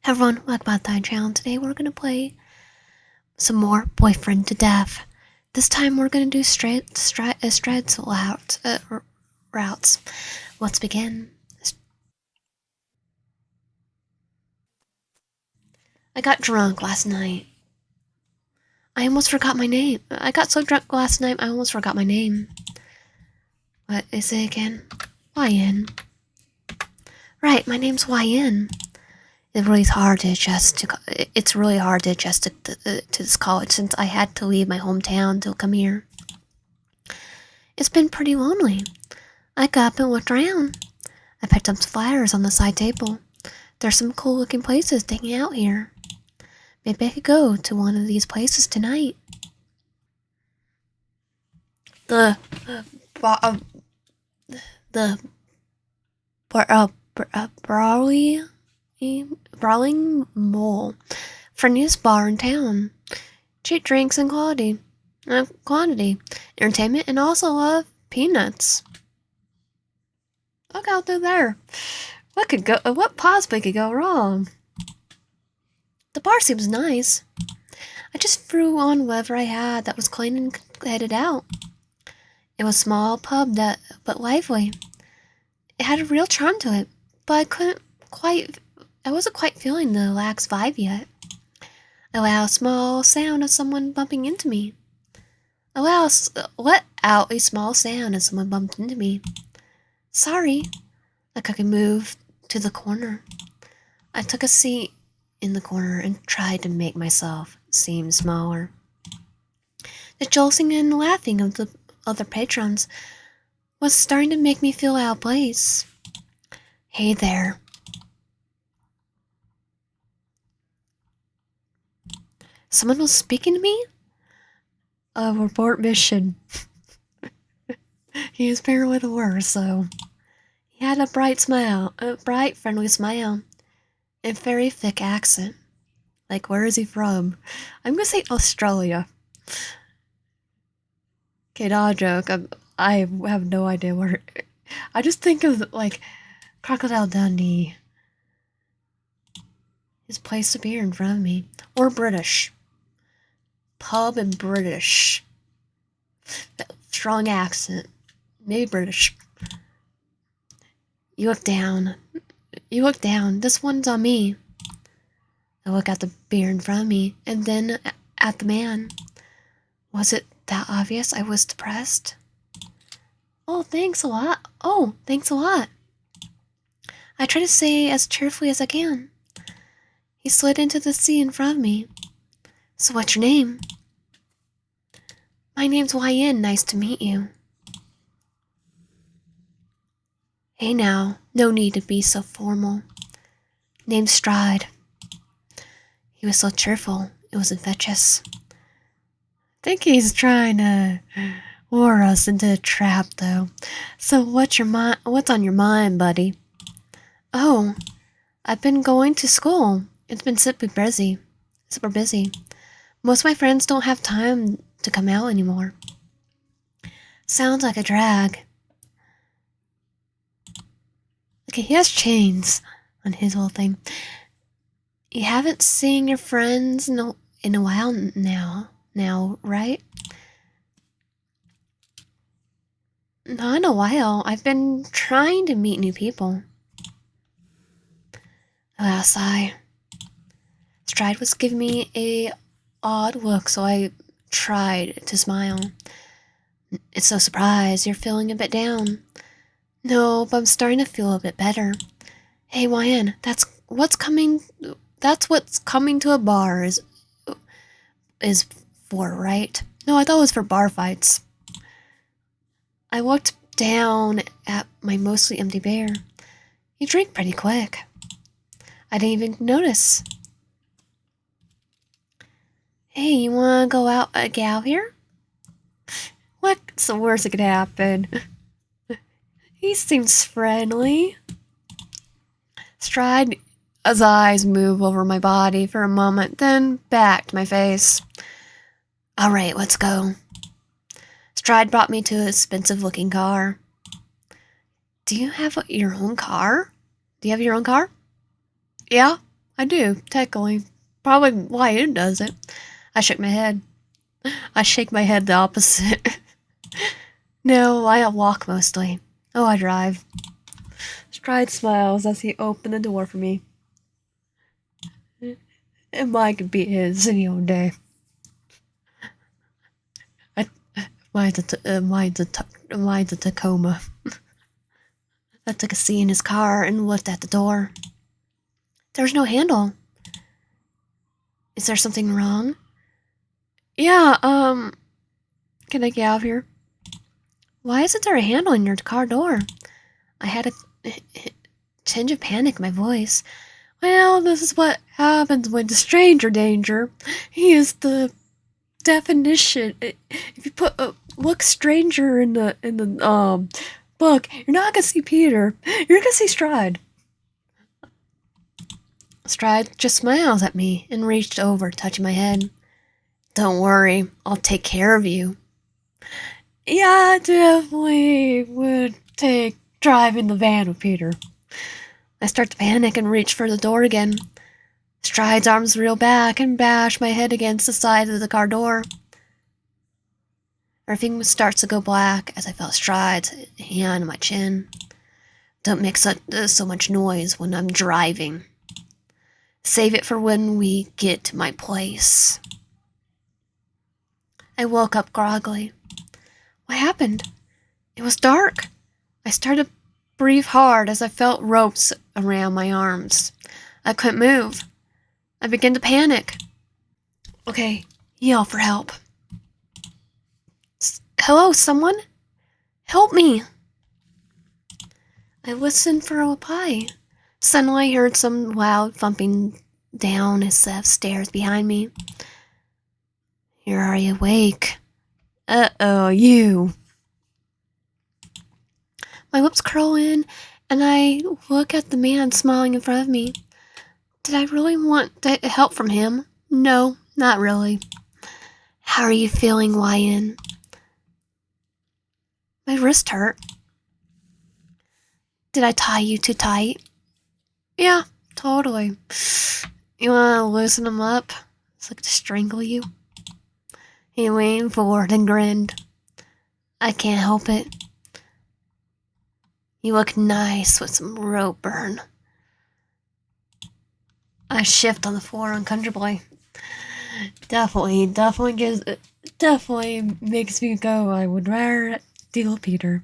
Everyone, welcome back to my channel. Today we're gonna play some more Boyfriend to Death. This time we're gonna do Strade routes. Let's begin. I got drunk last night. I almost forgot my name. I got so drunk last night I almost forgot my name. What is it again? YN. Right, my name's YN. It's really hard to adjust to this college since I had to leave my hometown to come here. It's been pretty lonely. I got up and looked around. I picked up some flyers on the side table. There's some cool looking places to hang out here. Maybe I could go to one of these places tonight. The Brawling Mole, friendliest bar in town. Cheap drinks and quantity, entertainment, and also a lot of peanuts. Look out through there. What possibly could go wrong? The bar seems nice. I just threw on whatever I had that was clean and headed out. It was a small pub but lively. It had a real charm to it, but I wasn't quite feeling the relaxed vibe yet. I let out a small sound of someone bumping into me. Let out a small sound as someone bumped into me. Sorry. I quickly moved to the corner. I took a seat in the corner and tried to make myself seem smaller. The jolting and laughing of the other patrons was starting to make me feel out of place. Hey there. Someone was speaking to me? Report mission. He was paired with a word, so he had a bright, friendly smile, and very thick accent. Like, where is he from? I'm gonna say Australia. Okay, not a joke. I have no idea where. I just think of, like, Crocodile Dundee. His place to be in front of me. Or British. Pub and British. Strong accent. Maybe British. You look down. This one's on me. I look at the beer in front of me, and then at the man. Was it that obvious I was depressed? Oh, thanks a lot. I try to say as cheerfully as I can. He slid into the seat in front of me. So what's your name? My name's YN. Nice to meet you. Hey now, no need to be so formal. Name's Strade. He was so cheerful, it was infectious. I think he's trying to lure us into a trap, though. So what's on your mind, buddy? Oh, I've been going to school. It's been super busy. Most of my friends don't have time to come out anymore. Sounds like a drag. Okay, he has chains on his whole thing. You haven't seen your friends in a while now, right? Not in a while. I've been trying to meet new people. A sigh. Stride was giving me a odd look, so I tried to smile. It's so surprised you're feeling a bit down. No, but I'm starting to feel a bit better. Hey, YN, that's what's coming to a bar is for, right? No, I thought it was for bar fights. I looked down at my mostly empty beer. You drink pretty quick. I didn't even notice. Hey, you wanna go out here? What's the worst that could happen? He seems friendly. Stride, his eyes move over my body for a moment, then back to my face. Alright, let's go. Stride brought me to an expensive-looking car. Do you have your own car? Yeah, I do, technically. Probably why it does it. I shook my head. I shake my head the opposite. No, I walk mostly. Oh, I drive. Stride smiles as he opened the door for me. It might could beat his any old day. Mine's a Tacoma. I took a seat in his car and looked at the door. There's no handle. Is there something wrong? Yeah, can I get out of here? Why isn't there a handle in your car door? I had a tinge of panic in my voice. Well, this is what happens when stranger danger. He is the definition. If you put look stranger in the book, you're not gonna see Peter. You're gonna see Stride. Stride just smiles at me and reached over, touching my head. Don't worry, I'll take care of you. Yeah, I definitely would take driving the van with Peter. I start to panic and reach for the door again. Stride's arms reel back and bash my head against the side of the car door. Everything starts to go black as I felt Stride's hand on my chin. Don't make so much noise when I'm driving. Save it for when we get to my place. I woke up groggily. What happened? It was dark. I started to breathe hard as I felt ropes around my arms. I couldn't move. I began to panic. Okay, yell for help. Hello, someone? Help me! I listened for a reply. Suddenly I heard some loud thumping down a set of stairs behind me. You're already awake. Uh-oh, you. My lips curl in, and I look at the man smiling in front of me. Did I really want help from him? No, not really. How are you feeling, YN? My wrist hurt. Did I tie you too tight? Yeah, totally. You wanna loosen him up? It's like to strangle you. He leaned forward and grinned. I can't help it. You look nice with some rope burn. I shift on the floor uncomfortably. Definitely makes me go, I would rather deal with Peter.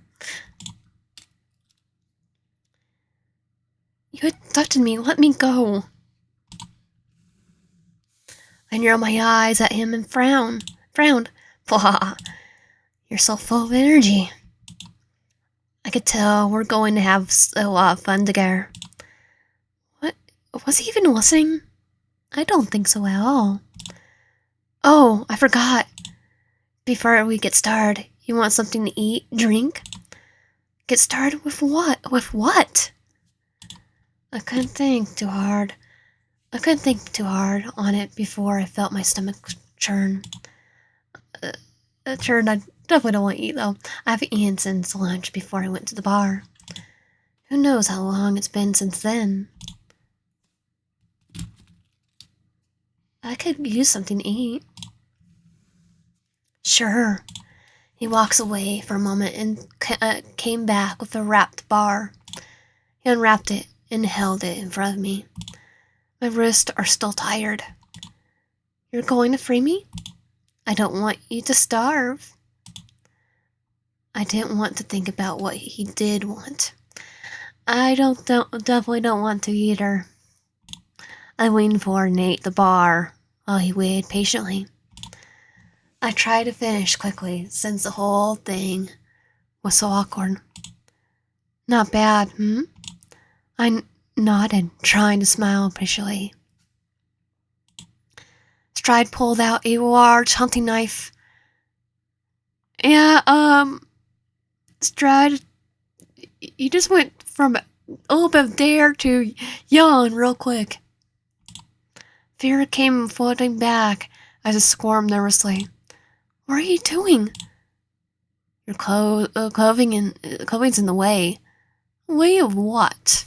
You abducted me, let me go. I narrowed my eyes at him and frowned. Blah, you're so full of energy. I could tell we're going to have a lot of fun together. What? Was he even listening? I don't think so at all. Oh, I forgot. Before we get started, you want something to eat, drink? Get started with what? With what? I couldn't think too hard on it before I felt my stomach churn. A churn I definitely don't want to eat, though. I haven't eaten since lunch before I went to the bar. Who knows how long it's been since then? I could use something to eat. Sure. He walks away for a moment and came back with a wrapped bar. He unwrapped it and held it in front of me. My wrists are still tired. You're going to free me? I don't want you to starve. I didn't want to think about what he did want. I definitely don't want to either. I leaned forward and ate the bar while he waited patiently. I tried to finish quickly since the whole thing was so awkward. Not bad, I nodded, trying to smile appreciatively. Stride pulled out a large hunting knife. Yeah, Stride, you just went from a little bit of dare to yawn real quick. Fear came floating back as I squirmed nervously. What are you doing? Your clothing's in the way. Way of what?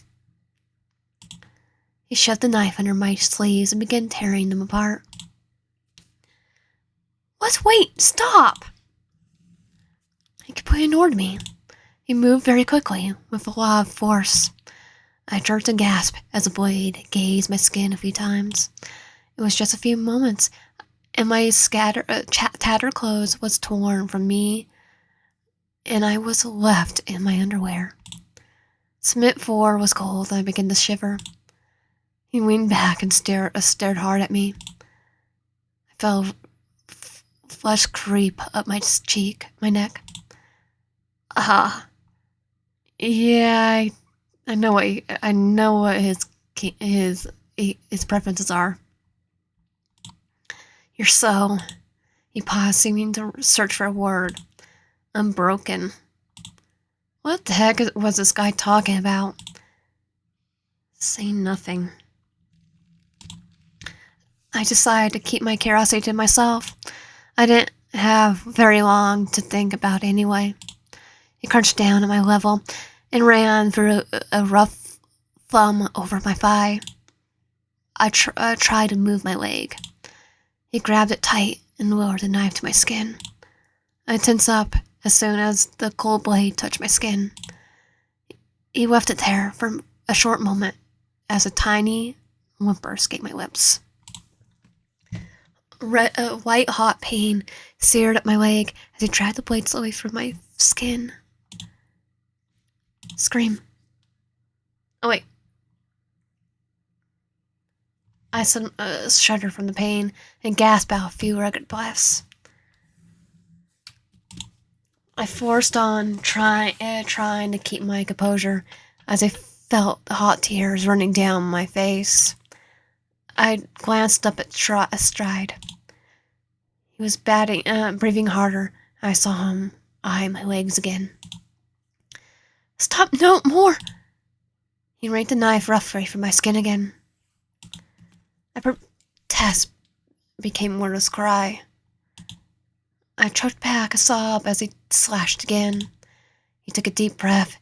He shoved the knife under my sleeves and began tearing them apart. What? Wait! Stop! He completely ignored me. He moved very quickly, with a lot of force. I jerked and gasped as the blade grazed my skin a few times. It was just a few moments, and my tattered clothes was torn from me, and I was left in my underwear. Cement floor was cold, and I began to shiver. He leaned back and stared hard at me. I felt flesh creep up my neck. Yeah, I know what his preferences are. You're so. He paused, seeming to search for a word. Unbroken. What the heck was this guy talking about? Saying nothing. I decided to keep my curiosity to myself. I didn't have very long to think about anyway. He crouched down at my level and ran through a rough thumb over my thigh. I tried to move my leg. He grabbed it tight and lowered the knife to my skin. I tensed up as soon as the cold blade touched my skin. He left it there for a short moment as a tiny whimper escaped my lips. White-hot pain seared up my leg as he dragged the blade slowly through my skin. Scream. Oh, wait. I shuddered from the pain and gasped out a few rugged breaths. I forced on trying to keep my composure as I felt the hot tears running down my face. I glanced up at Stride. He was breathing harder. I saw him eye my legs again. Stop, no more! He raked the knife roughly from my skin again. My protest became a wordless cry. I choked back a sob as he slashed again. He took a deep breath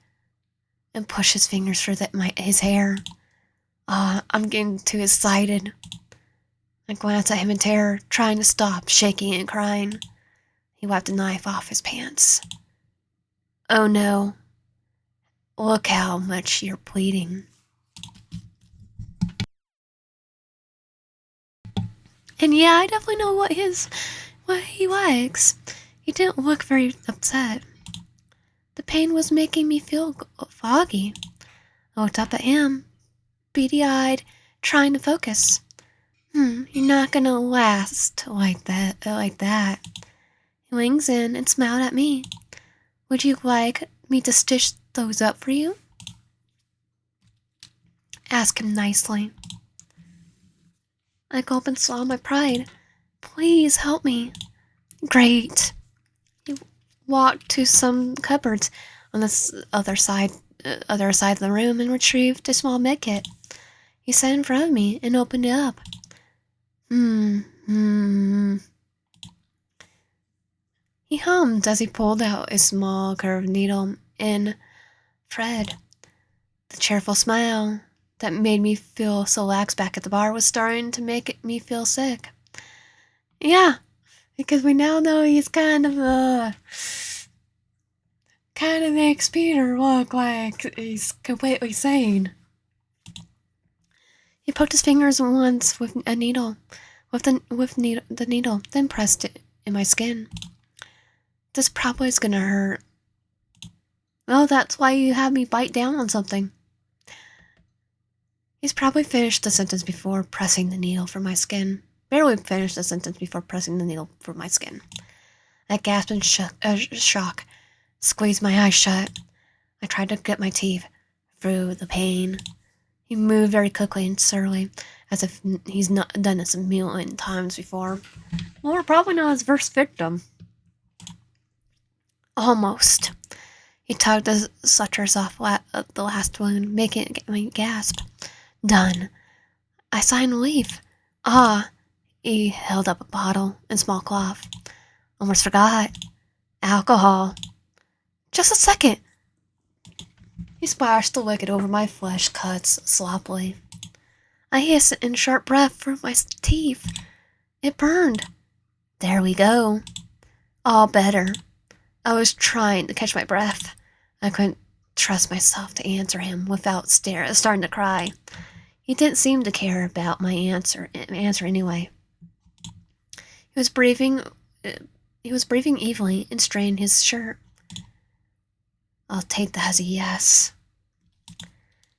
and pushed his fingers through his hair. I'm getting too excited. I glanced at him in terror, trying to stop shaking and crying. He wiped the knife off his pants. Oh no. Look how much you're bleeding. And yeah, I definitely know what he likes. He didn't look very upset. The pain was making me feel foggy. I looked up at him, beady-eyed, trying to focus. You're not gonna last like that. He leans in and smiled at me. Would you like me to stitch those up for you? Ask him nicely. I gulped and swallowed my pride. Please help me. Great. He walked to some cupboards on the other side of the room and retrieved a small medkit. He sat in front of me and opened it up. He hummed as he pulled out a small curved needle and thread. The cheerful smile that made me feel so lax back at the bar was starting to make me feel sick. Yeah, because we now know he's kind of makes Peter look like he's completely sane. He poked his fingers once with the needle, then pressed it in my skin. This probably is gonna hurt. Oh, that's why you had me bite down on something. He's probably finished the sentence before pressing the needle for my skin. Barely finished the sentence before pressing the needle for my skin. I gasped in shock, squeezed my eyes shut. I tried to get my teeth through the pain. He moved very quickly and surly, as if he's not done this a million times before. Well, we're probably not his first victim. Almost. He tugged the sutures off the last wound, making me gasp. Done. I signed relief. He held up a bottle and small cloth. Almost forgot. Alcohol. Just a second. He splashed the liquid over my flesh cuts sloppily. I hissed in sharp breath from my teeth. It burned. There we go. All better. I was trying to catch my breath. I couldn't trust myself to answer him without starting to cry. He didn't seem to care about my answer anyway. He was breathing evilly and straining his shirt. I'll take that as a yes.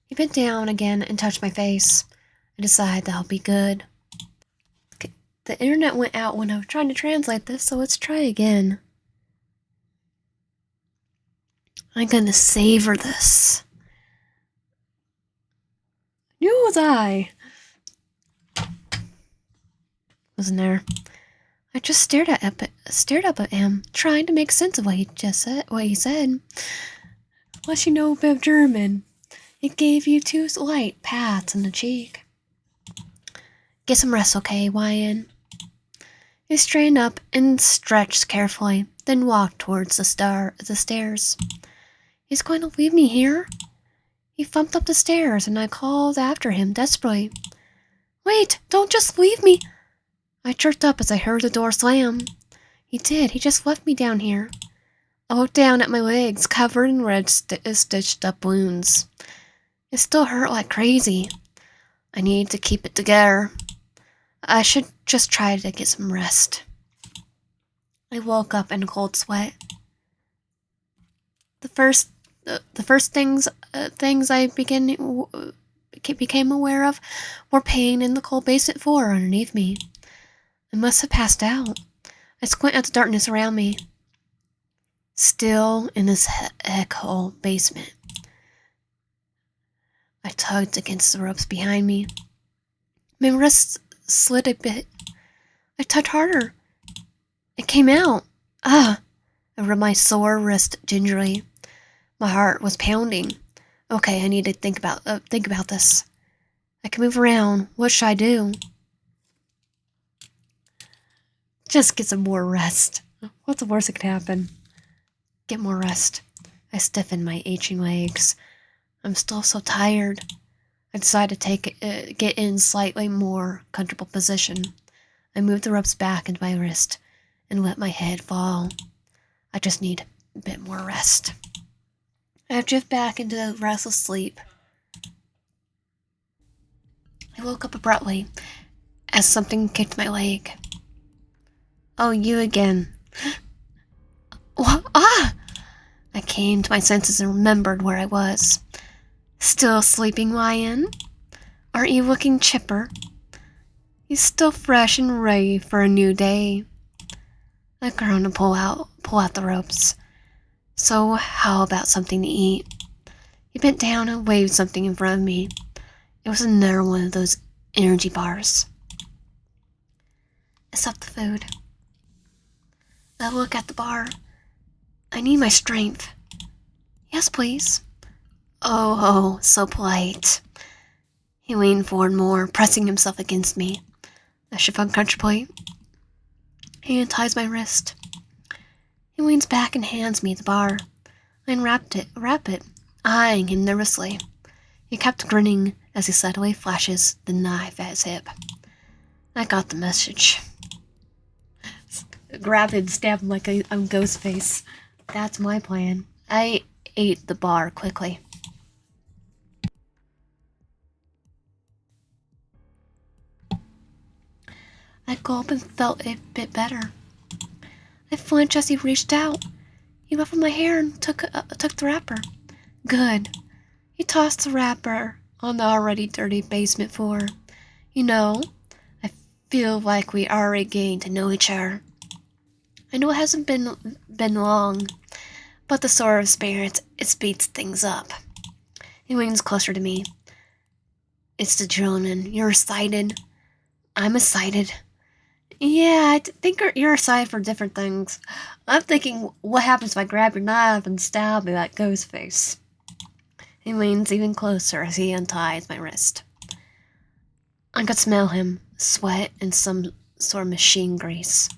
He bent down again and touched my face. I decided that'll be good. The internet went out when I was trying to translate this, so let's try again. I'm gonna savor this. New was I. Wasn't there? I just stared up at him, trying to make sense of what he said. Unless you know a bit of German, it gave you 2 light pats on the cheek. Get some rest, okay, Wyan? He straightened up and stretched carefully, then walked towards the stairs. He's going to leave me here? He thumped up the stairs, and I called after him desperately. Wait, don't just leave me! I jerked up as I heard the door slam. He did, he just left me down here. I looked down at my legs, covered in red stitched up wounds. It still hurt like crazy. I needed to keep it together. I should just try to get some rest. I woke up in a cold sweat. The first things I became aware of were pain in the cold basement floor underneath me. I must have passed out. I squinted at the darkness around me. Still in this heck-hole basement. I tugged against the ropes behind me. My wrist slid a bit. I tugged harder. It came out. Ah! I rubbed my sore wrist gingerly. My heart was pounding. Okay, I need to think about this. I can move around. What should I do? Just get some more rest. What's the worst that could happen? Get more rest. I stiffened my aching legs. I'm still so tired. I decided to get in slightly more comfortable position. I moved the ropes back into my wrist and let my head fall. I just need a bit more rest. I drifted back into restless sleep. I woke up abruptly as something kicked my leg. Oh, you again. What? Ah! I came to my senses and remembered where I was. Still sleeping, Lion? Aren't you looking chipper? He's still fresh and ready for a new day. I groaned and pull out the ropes. So how about something to eat? He bent down and waved something in front of me. It was another one of those energy bars. I stuffed the food. I look at the bar. I need my strength. Yes, please. Oh, so polite. He leaned forward more, pressing himself against me. I shift uncomfortably. He unties my wrist. He leans back and hands me the bar. I unwrap it, eyeing him nervously. He kept grinning as he subtly flashes the knife at his hip. I got the message. Grab it and stab him like a ghost face. That's my plan. I ate the bar quickly. I gulped and felt a bit better. I flinched as he reached out. He ruffled my hair and took the wrapper. Good. He tossed the wrapper on the already dirty basement floor. You know, I feel like we already getting to know each other. I know it hasn't been long, but the sort of spirit, it speeds things up. He leans closer to me. It's the adrenaline. You're excited. I'm excited. Yeah, I think you're excited for different things. I'm thinking, what happens if I grab your knife and stab you like Ghostface? He leans even closer as he unties my wrist. I could smell him, sweat and some sort of machine grease.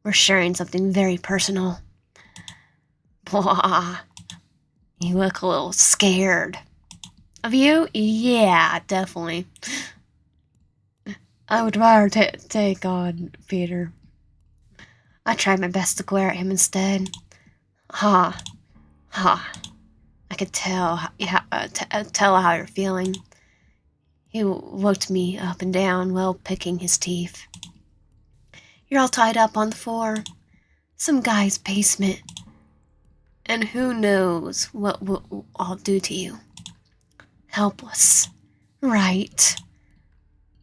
We're sharing something very personal. Blah. You look a little scared. Of you? Yeah, definitely. I would rather take on Peter. I tried my best to glare at him instead. Ha, ha. I could tell how you're feeling. He looked me up and down while picking his teeth. You're all tied up on the floor. Some guy's basement. And who knows what I'll do to you. Helpless. Right.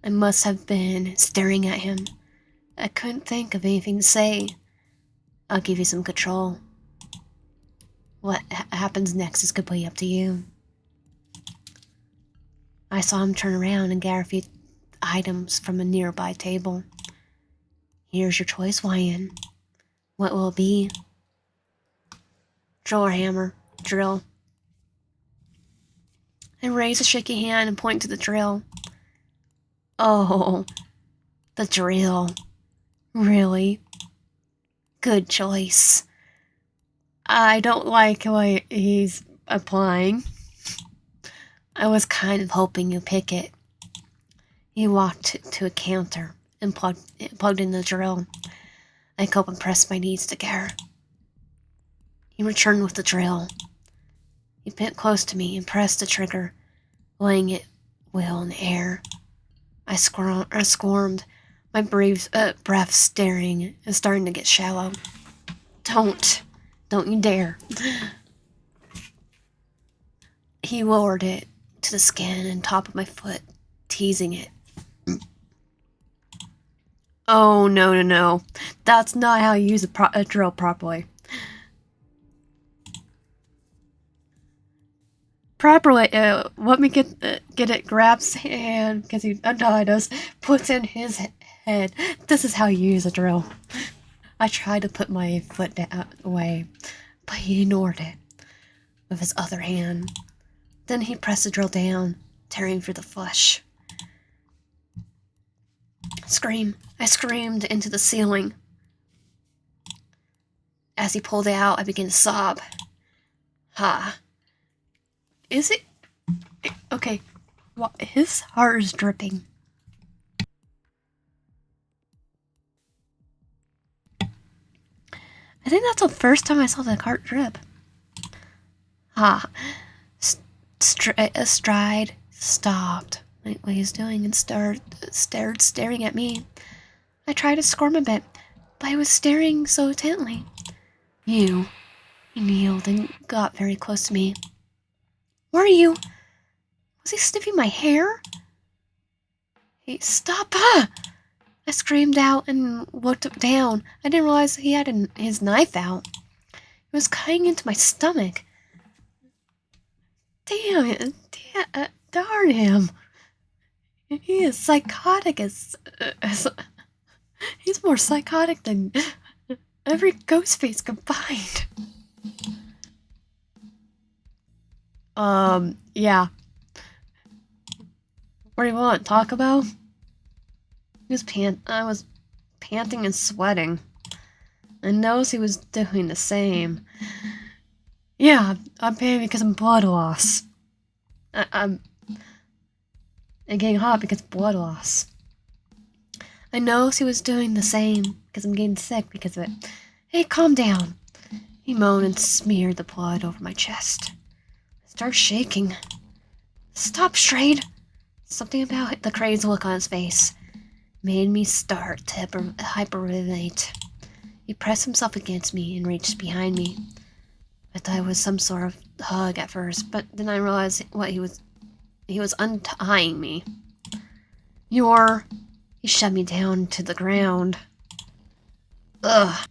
I must have been staring at him. I couldn't think of anything to say. I'll give you some control. What happens next is completely up to you. I saw him turn around and gather a few items from a nearby table. Here's your choice, Ryan. What will it be? Drill or hammer? Drill. I raise a shaky hand and point to the drill. Oh, the drill. Really? Good choice. I don't like what he's applying. I was kind of hoping you'd pick it. He walked to a counter and plugged in the drill. I cope and pressed my knees together. He returned with the drill. He bent close to me and pressed the trigger, laying it well in the air. I squirmed, my breath starting to get shallow. Don't you dare. He lowered it to the skin and top of my foot, teasing it. Oh, no. That's not how you use a drill properly. Let me get it, grabs hand, because he untied us, puts in his head. This is how you use a drill. I tried to put my foot away, but he ignored it with his other hand. Then he pressed the drill down, tearing through the flesh. I screamed into the ceiling. As he pulled it out, I began to sob. Ha. Is it? Okay. Well, his heart is dripping. I think that's the first time I saw the heart drip. Ha. Stride stopped what he was doing and staring at me. I tried to squirm a bit, but he was staring so intently. He kneeled and got very close to me. Were you? Was he sniffing my hair? Hey, stop! I screamed out and looked down. I didn't realize he had his knife out. It was cutting into my stomach. Darn him. He is psychotic as he's more psychotic than every ghost face combined. Yeah. What do you want? Taco Bell? I was panting and sweating. I noticed he was doing the same. Yeah, I'm panting because I'm blood loss. I'm getting hot because of blood loss. I noticed he was doing the same because I'm getting sick because of it. Hey, calm down. He moaned and smeared the blood over my chest. I started shaking. Stop, Strade. Something about the crazed look on his face made me start to hyperventilate. He pressed himself against me and reached behind me. I thought it was some sort of hug at first, but then I realized what he was untying me. He shoved me down to the ground. Ugh.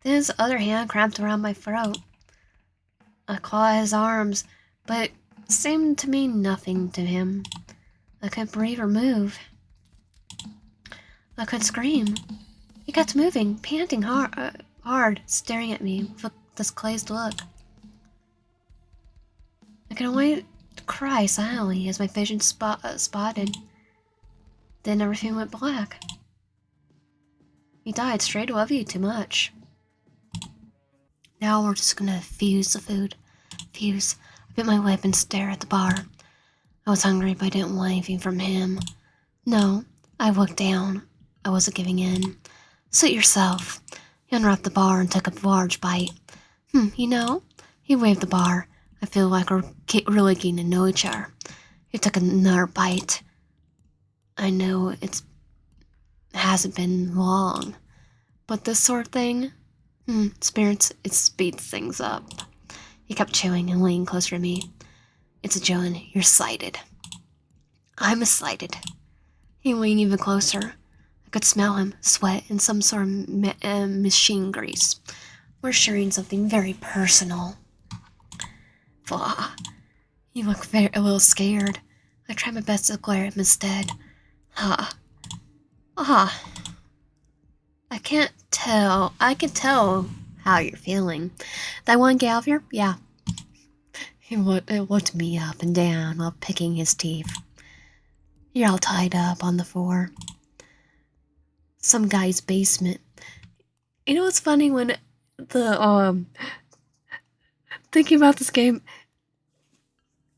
Then his other hand cramped around my throat. I clawed his arms, but it seemed to mean nothing to him. I couldn't breathe or move. I could scream. He kept moving, panting hard, staring at me with this glazed look. I could only cry silently as my vision spotted. Then everything went black. He died. Strade love you too much. Now we're just gonna fuse the food. Fuse. I bit my lip and stare at the bar. I was hungry, but I didn't want anything from him. No, I looked down. I wasn't giving in. Suit yourself. He unwrapped the bar and took a large bite. You know? He waved the bar. I feel like we're really getting to know each other. He took another bite. I know it hasn't been long, but this sort of thing, spirits, it speeds things up. He kept chewing and leaning closer to me. It's a Joan, you're slighted. I'm slighted. He leaned even closer. I could smell him, sweat, and some sort of machine grease. We're sharing something very personal. Blah. He looked a little scared. I tried my best to glare at him instead. I can tell how you're feeling. That one get out of here? Yeah. He looked me up and down while picking his teeth. You're all tied up on the floor. Some guy's basement. You know what's funny when thinking about this game,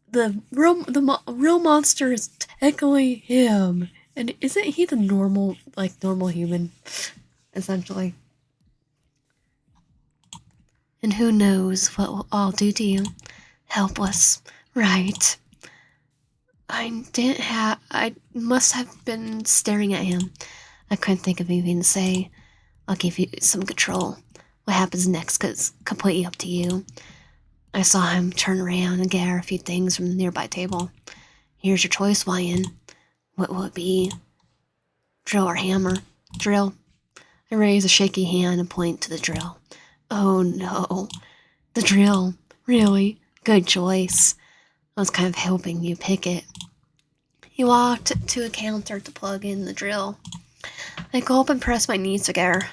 the real monster is technically him, and isn't he the normal human, essentially? And who knows what we'll all do to you? Helpless, right? I must have been staring at him. I couldn't think of anything to say. I'll give you some control. What happens next is completely up to you. I saw him turn around and gather a few things from the nearby table. Here's your choice, Wyan. What will it be? Drill or hammer? Drill. I raise a shaky hand and point to the drill. Oh no. The drill. Really? Good choice. I was kind of hoping you pick it. He walked to a counter to plug in the drill. I go up and press my knees together.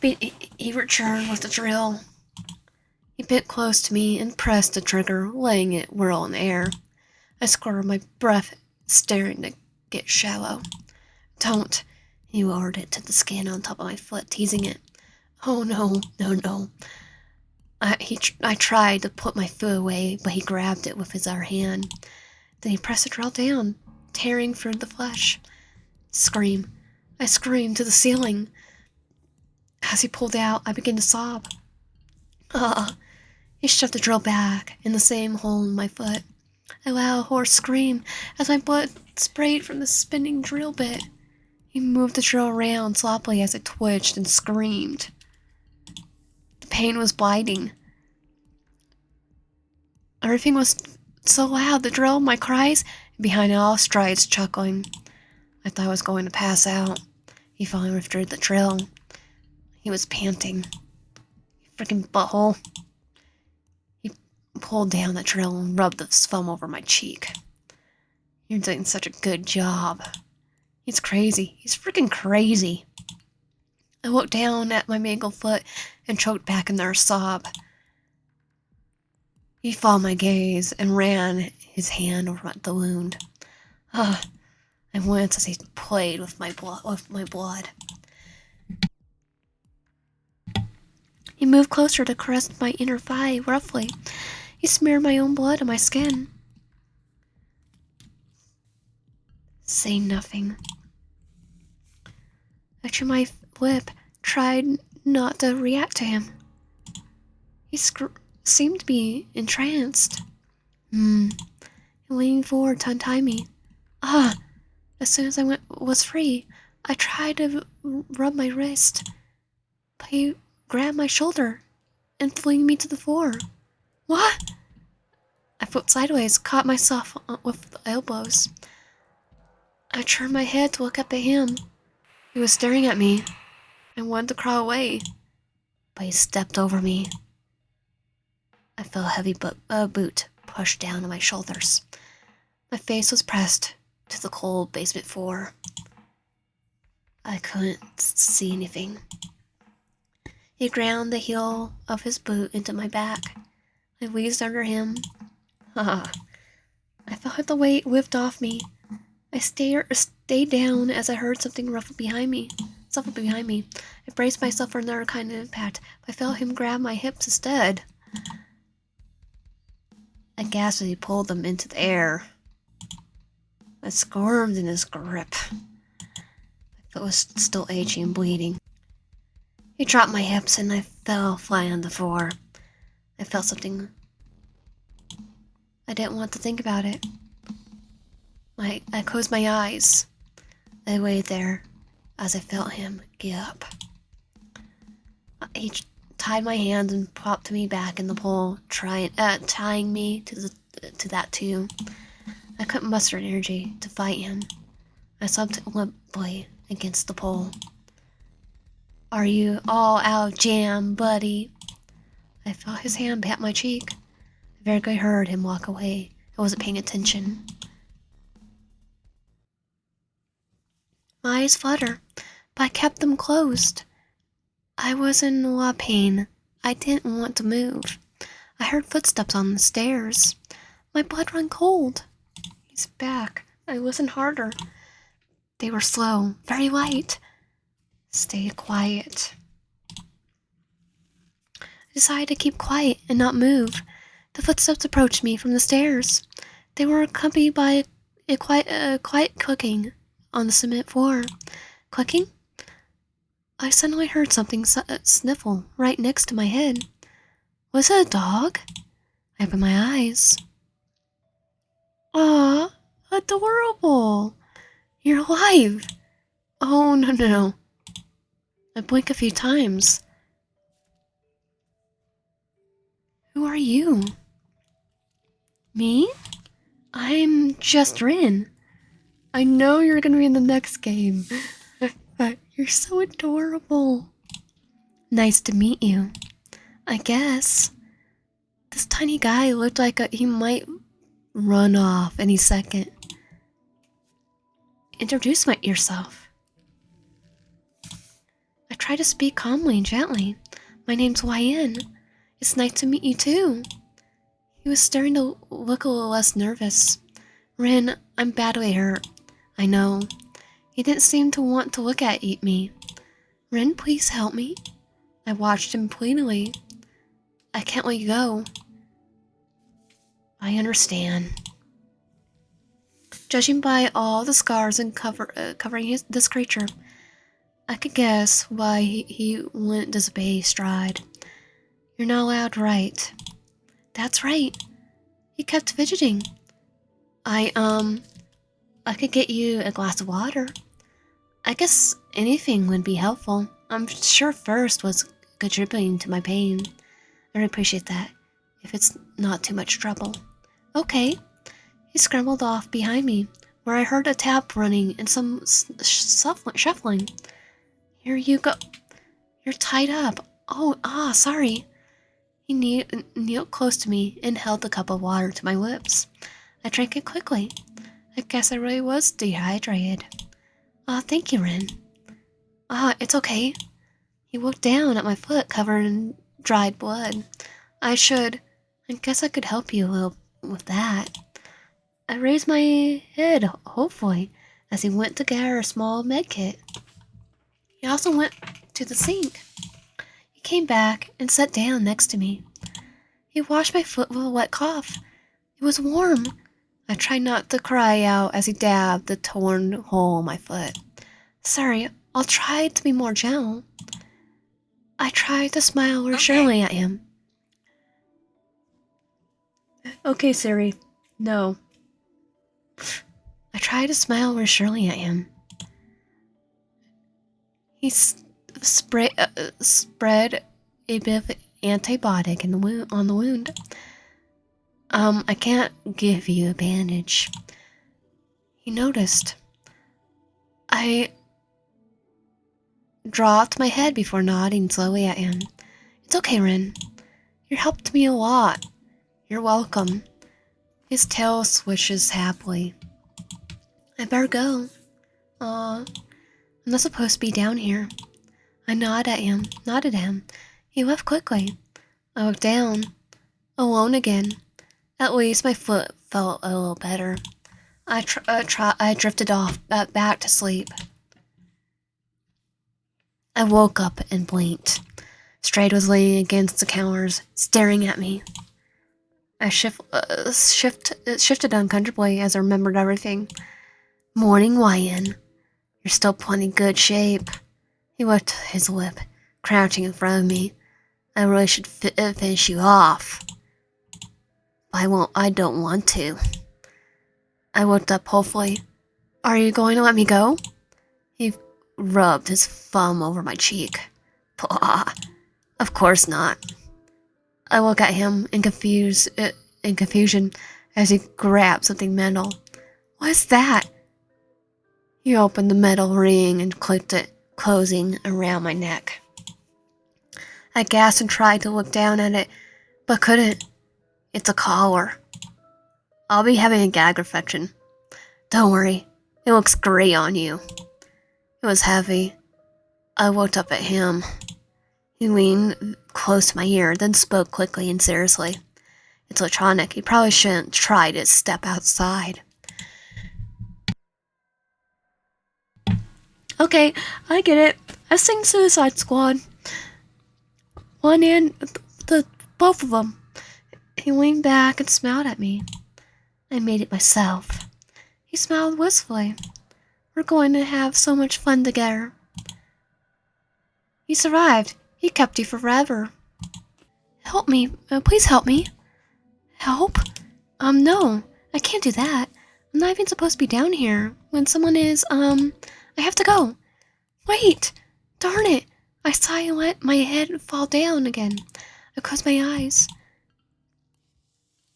He returned with the drill. He bit close to me and pressed the trigger, letting it whirl in the air. I squirted my breath, staring to get shallow. Don't. He lowered it to the skin on top of my foot, teasing it. Oh no. I tried to put my foot away, but he grabbed it with his other hand. Then he pressed the drill down, tearing through the flesh. Scream. I screamed to the ceiling. As he pulled out, I began to sob. He shoved the drill back in the same hole in my foot. I let out a hoarse scream as my blood sprayed from the spinning drill bit. He moved the drill around sloppily as it twitched and screamed. The pain was blinding. Everything was so loud, the drill, my cries, and behind it all, Stride's chuckling. I thought I was going to pass out. He finally withdrew the drill. He was panting. Freaking butthole. He pulled down the drill and rubbed the foam over my cheek. You're doing such a good job. He's crazy. He's freaking crazy. I looked down at my mangled foot and choked back another sob. He followed my gaze and ran his hand over the wound. I winced as he played with my blood. He moved closer to caress my inner thigh roughly. He smeared my own blood on my skin. Say nothing. I chewed my lip, tried not to react to him. He seemed to be entranced. He leaned forward to untie me. As soon as I was free, I tried to rub my wrist, but he grabbed my shoulder and flung me to the floor. What? I flipped sideways, caught myself with the elbows. I turned my head to look up at him. He was staring at me. I wanted to crawl away, but he stepped over me. I felt a heavy boot pushed down on my shoulders. My face was pressed to the cold basement floor. I couldn't see anything. He ground the heel of his boot into my back. I wheezed under him. I felt like the weight whipped off me. I stayed down as I heard something ruffle behind me. I braced myself for another kind of impact, but I felt him grab my hips instead. I gasped as he pulled them into the air. I squirmed in his grip. My foot was still itchy and bleeding. He dropped my hips and I fell flat on the floor. I felt something. I didn't want to think about it. I closed my eyes. I lay there as I felt him get up. He tied my hands and propped me back in the pool, tying me to that too. I couldn't muster energy to fight him. I slumped limply against the pole. Are you all out of jam, buddy? I felt his hand pat my cheek. I vaguely heard him walk away. I wasn't paying attention. My eyes fluttered, but I kept them closed. I was in a lot of pain. I didn't want to move. I heard footsteps on the stairs. My blood ran cold. He's back. I listened harder. They were slow, very light. Stay quiet. I decided to keep quiet and not move. The footsteps approached me from the stairs. They were accompanied by a quiet clicking on the cement floor. Clicking? I suddenly heard something sniffle right next to my head. Was it a dog? I opened my eyes. Aw, adorable! You're alive! Oh, no. I blink a few times. Who are you? Me? I'm just Rin. I know you're gonna be in the next game, but you're so adorable. Nice to meet you. I guess. This tiny guy looked like he might run off any second. Introduce yourself. I tried to speak calmly and gently. My name's YN. It's nice to meet you too. He was starting to look a little less nervous. Rin, I'm badly hurt. I know. He didn't seem to want to look at me. Rin, please help me. I watched him pleadingly. I can't let you go. I understand. Judging by all the scars and covering this creature, I could guess why he wouldn't disobey Strade. You're not allowed to write. That's right. He kept fidgeting. I could get you a glass of water. I guess anything would be helpful. I'm sure First was contributing to my pain. I really appreciate that, if it's not too much trouble. Okay. He scrambled off behind me, where I heard a tap running and some shuffling. Here you go. You're tied up. Oh, sorry. He kneeled close to me and held the cup of water to my lips. I drank it quickly. I guess I really was dehydrated. Thank you, Rin. It's okay. He looked down at my foot covered in dried blood. I guess I could help you a little with that. I raised my head, hopefully, as he went to gather a small med kit. He also went to the sink. He came back and sat down next to me. He washed my foot with a wet cloth. It was warm. I tried not to cry out as he dabbed the torn hole in my foot. Sorry, I'll try to be more gentle. I tried to smile reassuringly at him. Okay, Siri. No. I tried to smile reassuringly at him. He spread a bit of antibiotic on the wound. I can't give you a bandage. He noticed. I dropped my head before nodding slowly at him. It's okay, Rin. You helped me a lot. You're welcome. His tail swishes happily. I better go. I'm not supposed to be down here. I nodded at him. He left quickly. I looked down. Alone again. At least my foot felt a little better. I drifted off back to sleep. I woke up and blinked. Strade was laying against the counters, staring at me. I shifted uncomfortably as I remembered everything. Morning, Wyan. You're still plenty good shape. He whipped his whip, crouching in front of me. I really should finish you off. I won't. I don't want to. I looked up hopefully. Are you going to let me go? He rubbed his thumb over my cheek. Pah. Of course not. I look at him in confusion as he grabbed something metal. What's that? He opened the metal ring and clicked it, closing around my neck. I gasped and tried to look down at it, but couldn't. It's a collar. I'll be having a gag reflection. Don't worry, it looks great on you. It was heavy. I looked up at him. He leaned close to my ear, then spoke quickly and seriously. It's electronic. You probably shouldn't try to step outside. Okay, I get it. I sing Suicide Squad. One and both of them. He leaned back and smiled at me. I made it myself. He smiled wistfully. We're going to have so much fun together. You survived. He kept you forever. Help me. Please help me. Help? No. I can't do that. I'm not even supposed to be down here. When someone is, I have to go. Wait! Darn it! I saw you let my head fall down again. I closed my eyes.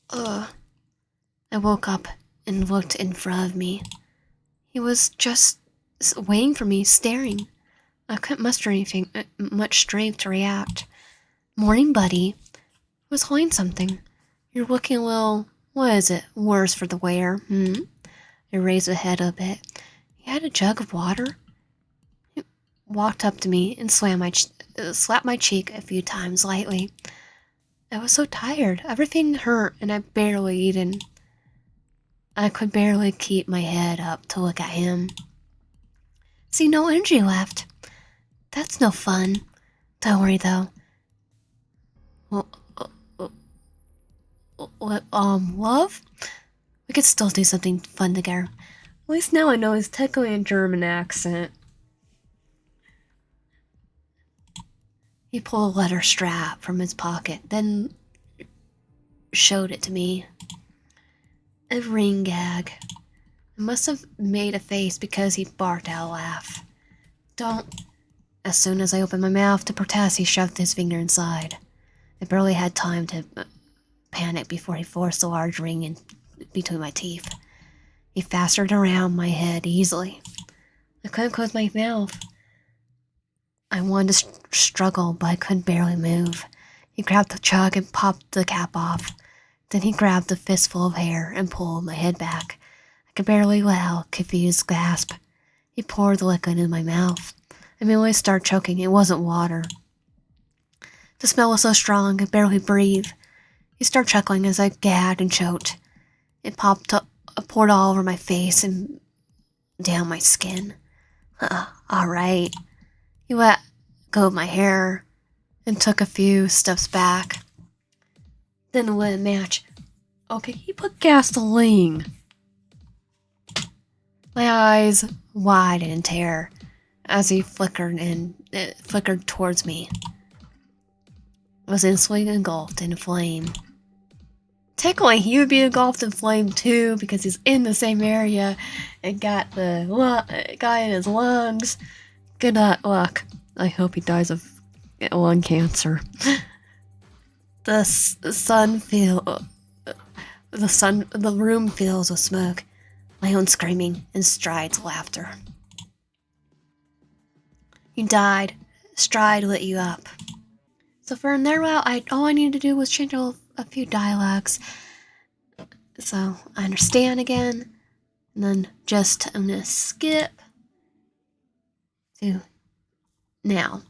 I woke up and looked in front of me. He was just waiting for me, staring. I couldn't muster much strength to react. Morning, buddy. I was holding something. You're looking a little, what is it, worse for the wear, I raised my head a bit. He had a jug of water. He walked up to me and slapped my cheek a few times lightly. I was so tired. Everything hurt and I barely eaten. I could barely keep my head up to look at him. See, no energy left. That's no fun. Don't worry, though. Love? We could still do something fun together. At least now I know it's technically a German accent. He pulled a letter strap from his pocket, then showed it to me. A ring gag. I must have made a face because he barked out a laugh. Don't. As soon as I opened my mouth to protest, he shoved his finger inside. I barely had time to panic before he forced a large ring in between my teeth. He fastened around my head easily. I couldn't close my mouth. I wanted to struggle, but I could barely move. He grabbed the jug and popped the cap off. Then he grabbed a fistful of hair and pulled my head back. I could barely let out a confused gasp. He poured the liquid in my mouth. I immediately started choking. It wasn't water. The smell was so strong, I could barely breathe. He started chuckling as I gagged and choked. It poured all over my face and down my skin. All right. He let go of my hair and took a few steps back. Then lit a match. Okay, he put gasoline. My eyes widened in terror as he flickered towards me. I was instantly engulfed in flame. Technically, he would be engulfed in flame too because he's in the same area and got the guy in his lungs. Good luck. I hope he dies of lung cancer. The room fills with smoke, my own screaming, and Stride's laughter. You died. Stride lit you up. So for there, all I needed to do was change a few dialogues. So I understand again, and then I'm gonna skip to now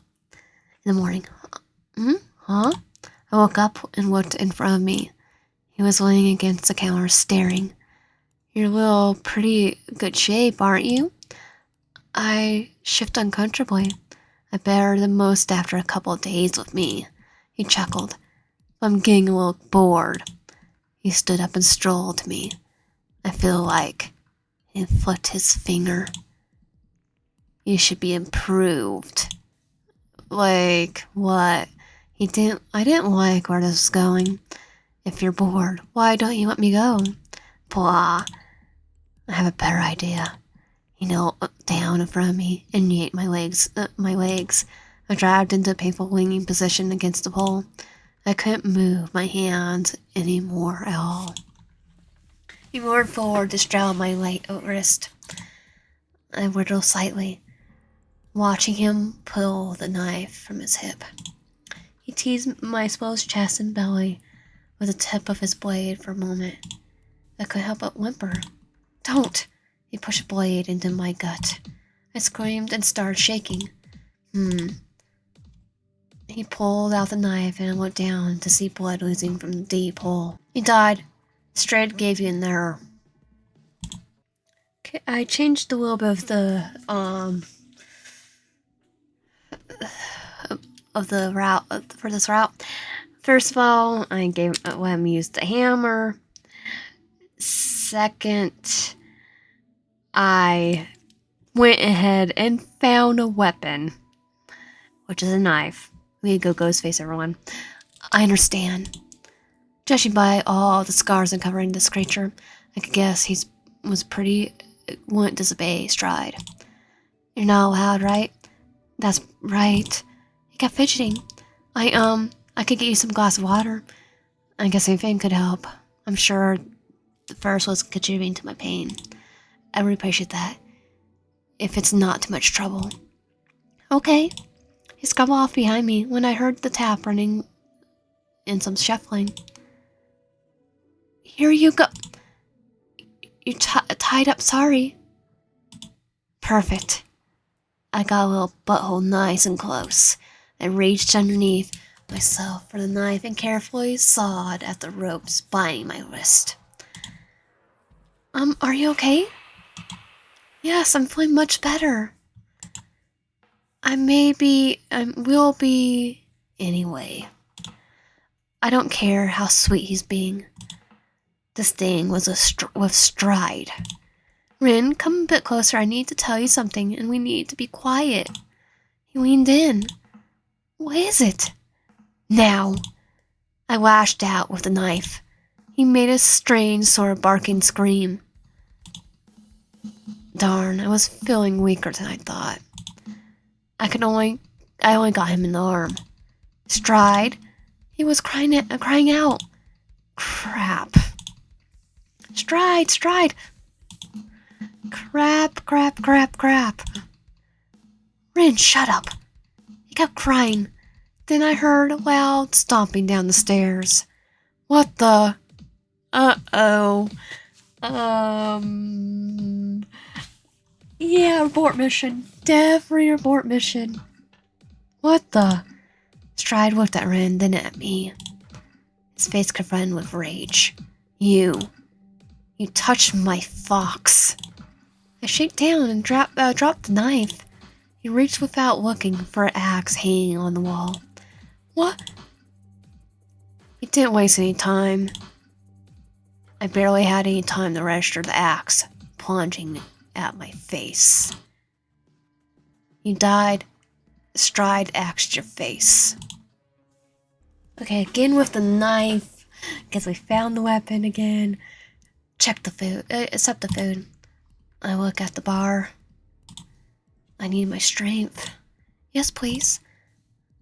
in the morning. Huh? I woke up and looked in front of me. He was leaning against the counter, staring. You're a little pretty good shape, aren't you? I shift uncomfortably. I better than most after a couple of days with me. He chuckled. I'm getting a little bored. He stood up and strolled to me. I feel like and flicked his finger. You should be improved. Like, what? I didn't like where this was going. If you're bored, why don't you let me go? Blah. I have a better idea. He knelt down in front of me and yanked my legs. I dragged into a painful leaning position against the pole. I couldn't move my hands anymore at all. He moved forward to straddle my wrist. I wriggled slightly, watching him pull the knife from his hip. He teased my exposed chest and belly with the tip of his blade for a moment. I couldn't help but whimper. Don't! He pushed a blade into my gut. I screamed and started shaking. He pulled out the knife and I looked down to see blood oozing from the deep hole. He died. Strade gave you an error. Okay, I changed a little bit of the route for this route. First of all, I let him use the hammer. Second, I went ahead and found a weapon, which is a knife. We go Ghostface, everyone. I understand. Judging by all the scars uncovering this creature, I could guess wouldn't disobey Stride. You're not allowed, right? That's right. He kept fidgeting. I could get you some glass of water. I guess anything could help. I'm sure the first was contributing to my pain. I would appreciate that. If it's not too much trouble. Okay. He scrambled off behind me when I heard the tap running and some shuffling. Here you go. You're tied up, sorry. Perfect. I got a little butthole nice and close. I reached underneath myself for the knife and carefully sawed at the ropes binding my wrist. Are you okay? Yes, I'm feeling much better. I will be anyway. I don't care how sweet he's being. This thing was with Stride. Rin, come a bit closer. I need to tell you something, and we need to be quiet. He leaned in. What is it? Now. I lashed out with the knife. He made a strange sort of barking scream. Darn, I was feeling weaker than I thought. I only got him in the arm. Stride? He was crying out. Crap. Stride! Crap. Rin, shut up. He kept crying. Then I heard a loud stomping down the stairs. What the? Uh-oh. Yeah, abort mission. Definitely abort mission. What the? Stride looked at Rin, then at me. His face covered with rage. You touched my fox. I shake down and dropped the knife. He reached without looking for an axe hanging on the wall. What? He didn't waste any time. I barely had any time to register the axe, plunging at my face. You died. Stride axed your face. Okay, again with the knife. Guess we found the weapon again. Check the food. Accept the food. I look at the bar. I need my strength. Yes, please.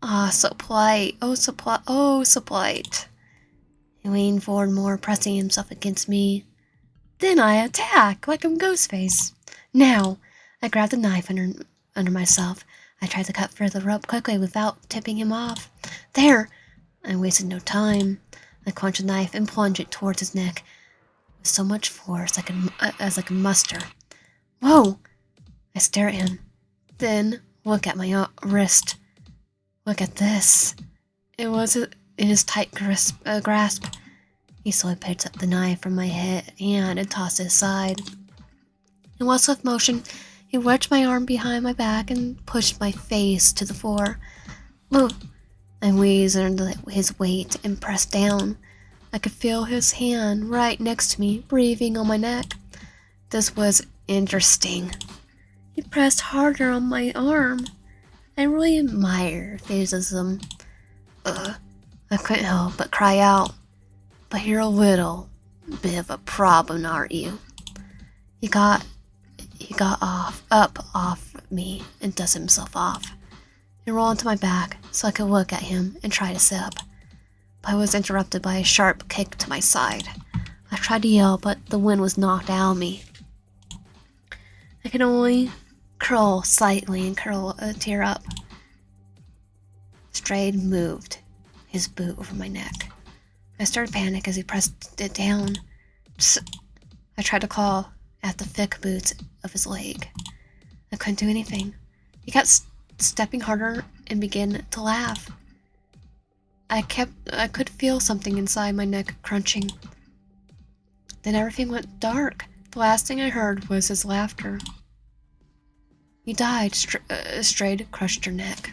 Ah, so polite. Oh, so polite. He leaned forward more, pressing himself against me. Then I attack, like I'm Ghostface. Now, I grabbed the knife under myself. I tried to cut through the rope quickly without tipping him off. There! I wasted no time. I clenched the knife and plunged it towards his neck with so much force as I could muster. Whoa! I stare at him. Then look at my wrist. Look at this. It was in his tight grasp. He slowly picked up the knife from my hand and tossed it aside. In one swift motion, he wedged my arm behind my back and pushed my face to the floor. Ugh! I wheezed under his weight and pressed down. I could feel his hand right next to me, breathing on my neck. This was Interesting. He pressed harder on my arm. I really admire physicism. I couldn't help but cry out. But you're a little bit of a problem, aren't you? He got off me and dusted himself off. He rolled onto my back so I could look at him and try to sit up. But I was interrupted by a sharp kick to my side. I tried to yell, but the wind was knocked out of me. I could only curl slightly and curl a tear up. Strade moved his boot over my neck. I started to panic as he pressed it down. I tried to claw at the thick boots of his leg. I couldn't do anything. He kept stepping harder and began to laugh. I could feel something inside my neck crunching. Then everything went dark. The last thing I heard was his laughter. You died. Strade crushed her neck.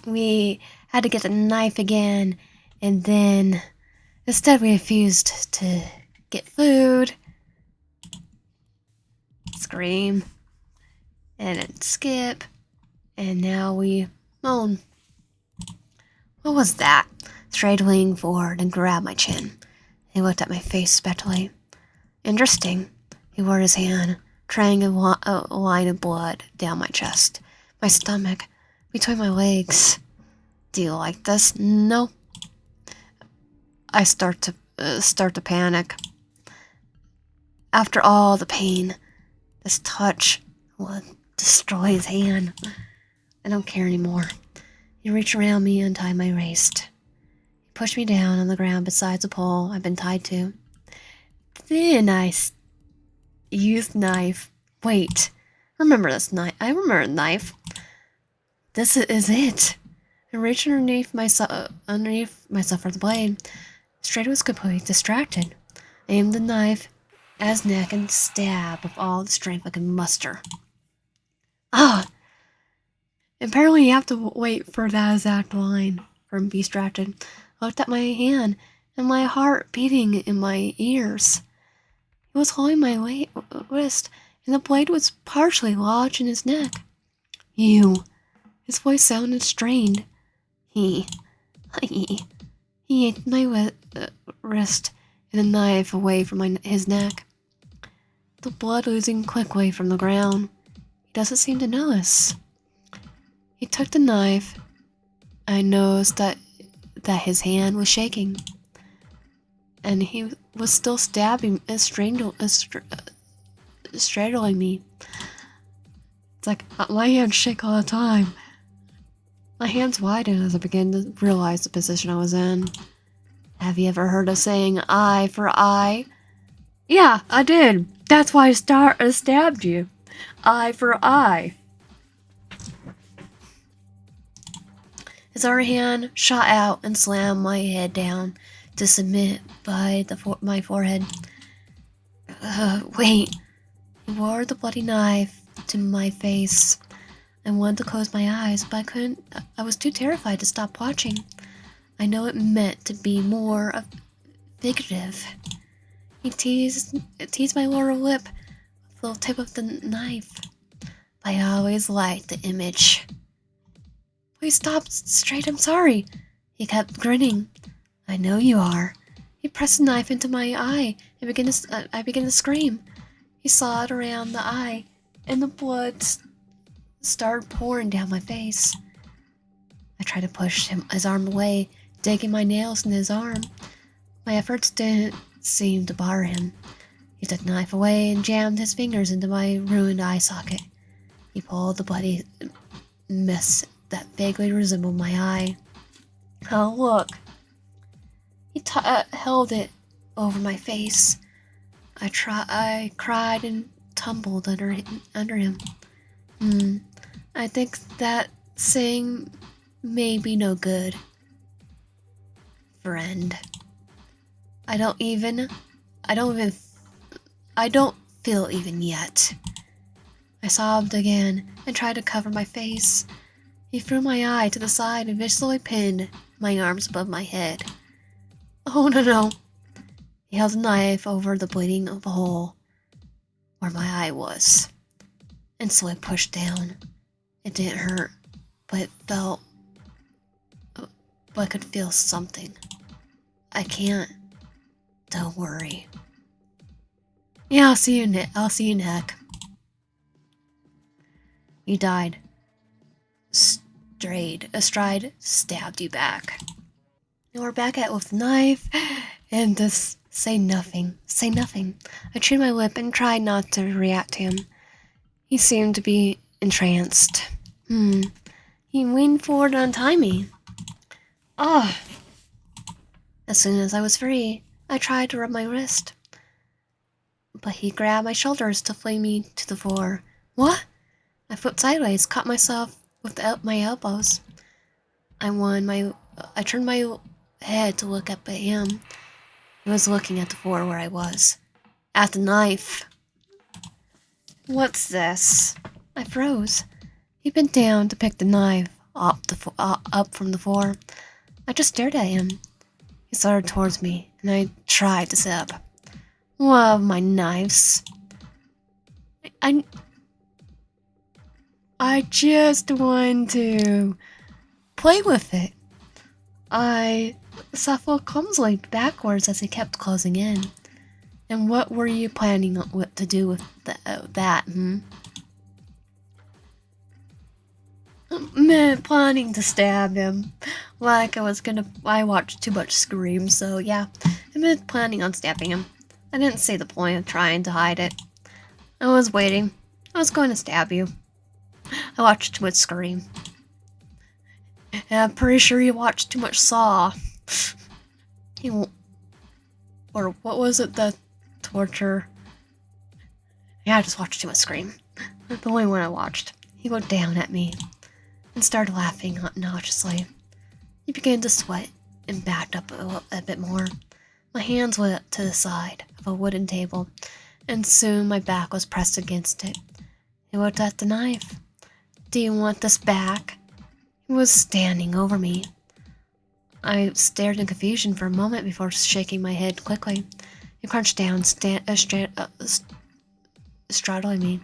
We had to get the knife again, and then instead we refused to get food, scream, and then skip, and now we moan. What was that? Strade leaned forward and grabbed my chin. He looked at my face spectacly. Interesting. He wore his hand, trailing a line of blood down my chest, my stomach, between my legs. Do you like this? No. I start to panic. After all the pain, this touch will destroy his hand. I don't care anymore. He reached around me and untied my wrist. He pushed me down on the ground beside the pole I've been tied to. Then I used knife. Wait. Remember this knife. I remember the knife. This is it. I reached underneath myself for the blade. Strade was completely distracted. I aimed the knife at his neck and stabbed with all the strength I could muster. Ah! Apparently you have to wait for that exact line for him to be distracted. I looked at my hand and my heart beating in my ears. He was holding my wrist, and the blade was partially lodged in his neck. You. His voice sounded strained. He yanked my wrist and the knife away from his neck. The blood oozing quickly from the ground. He doesn't seem to notice. He took the knife. I noticed that his hand was shaking. And he was still stabbing and straddling me. It's like my hands shake all the time. My hands widened as I began to realize the position I was in. Have you ever heard of saying eye for eye? Yeah, I did. That's why I stabbed you. Eye for eye. His other hand shot out and slammed my head down to submit by my forehead. Wait. He wore the bloody knife to my face. I wanted to close my eyes, but I couldn't. I was too terrified to stop watching. I know it meant to be more figurative. He teased my lower lip with the tip of the knife. But I always liked the image. Please stop, Strade, I'm sorry. He kept grinning. I know you are. He pressed the knife into my eye and I began to scream. He sawed around the eye, and the blood started pouring down my face. I tried to push his arm away, digging my nails in his arm. My efforts didn't seem to bother him. He took the knife away and jammed his fingers into my ruined eye socket. He pulled the bloody mess that vaguely resembled my eye. Oh, look. He held it over my face. I cried and tumbled under him. I think that saying may be no good. Friend. I don't feel even yet. I sobbed again and tried to cover my face. He threw my eye to the side and viciously pinned my arms above my head. Oh, no. He held the knife over the bleeding of the hole where my eye was, and so I pushed down. It didn't hurt, but it felt... but I could feel something. I can't. Don't worry. Yeah, I'll see you, Nick. You died. Strade stabbed you back. And we're back at it with the knife, and just say nothing. Say nothing. I chewed my lip and tried not to react to him. He seemed to be entranced. He leaned forward to untie me. Oh. As soon as I was free, I tried to rub my wrist. But he grabbed my shoulders to fling me to the floor. What? I flipped sideways, caught myself with my elbows. I turned my head to look up at him. He was looking at the floor where I was. At the knife. What's this? I froze. He bent down to pick the knife up from the floor. I just stared at him. He started towards me, and I tried to sit up. One of my knives. I just wanted to play with it. I shuffled clumsily backwards as he kept closing in. And what were you planning to do with that, Planning to stab him. Like I watched too much Scream, so yeah. I meant planning on stabbing him. I didn't see the point of trying to hide it. I was waiting. I was going to stab you. I watched too much Scream. And I'm pretty sure you watched too much Saw. Or what was it, the torture? Yeah, I just watched too much Scream. The only one I watched. He looked down at me and started laughing obnoxiously. He began to sweat and backed up a bit more. My hands went up to the side of a wooden table, and soon my back was pressed against it. He looked at the knife. Do you want this back? He was standing over me. I stared in confusion for a moment before shaking my head quickly. He crouched down, straddling me,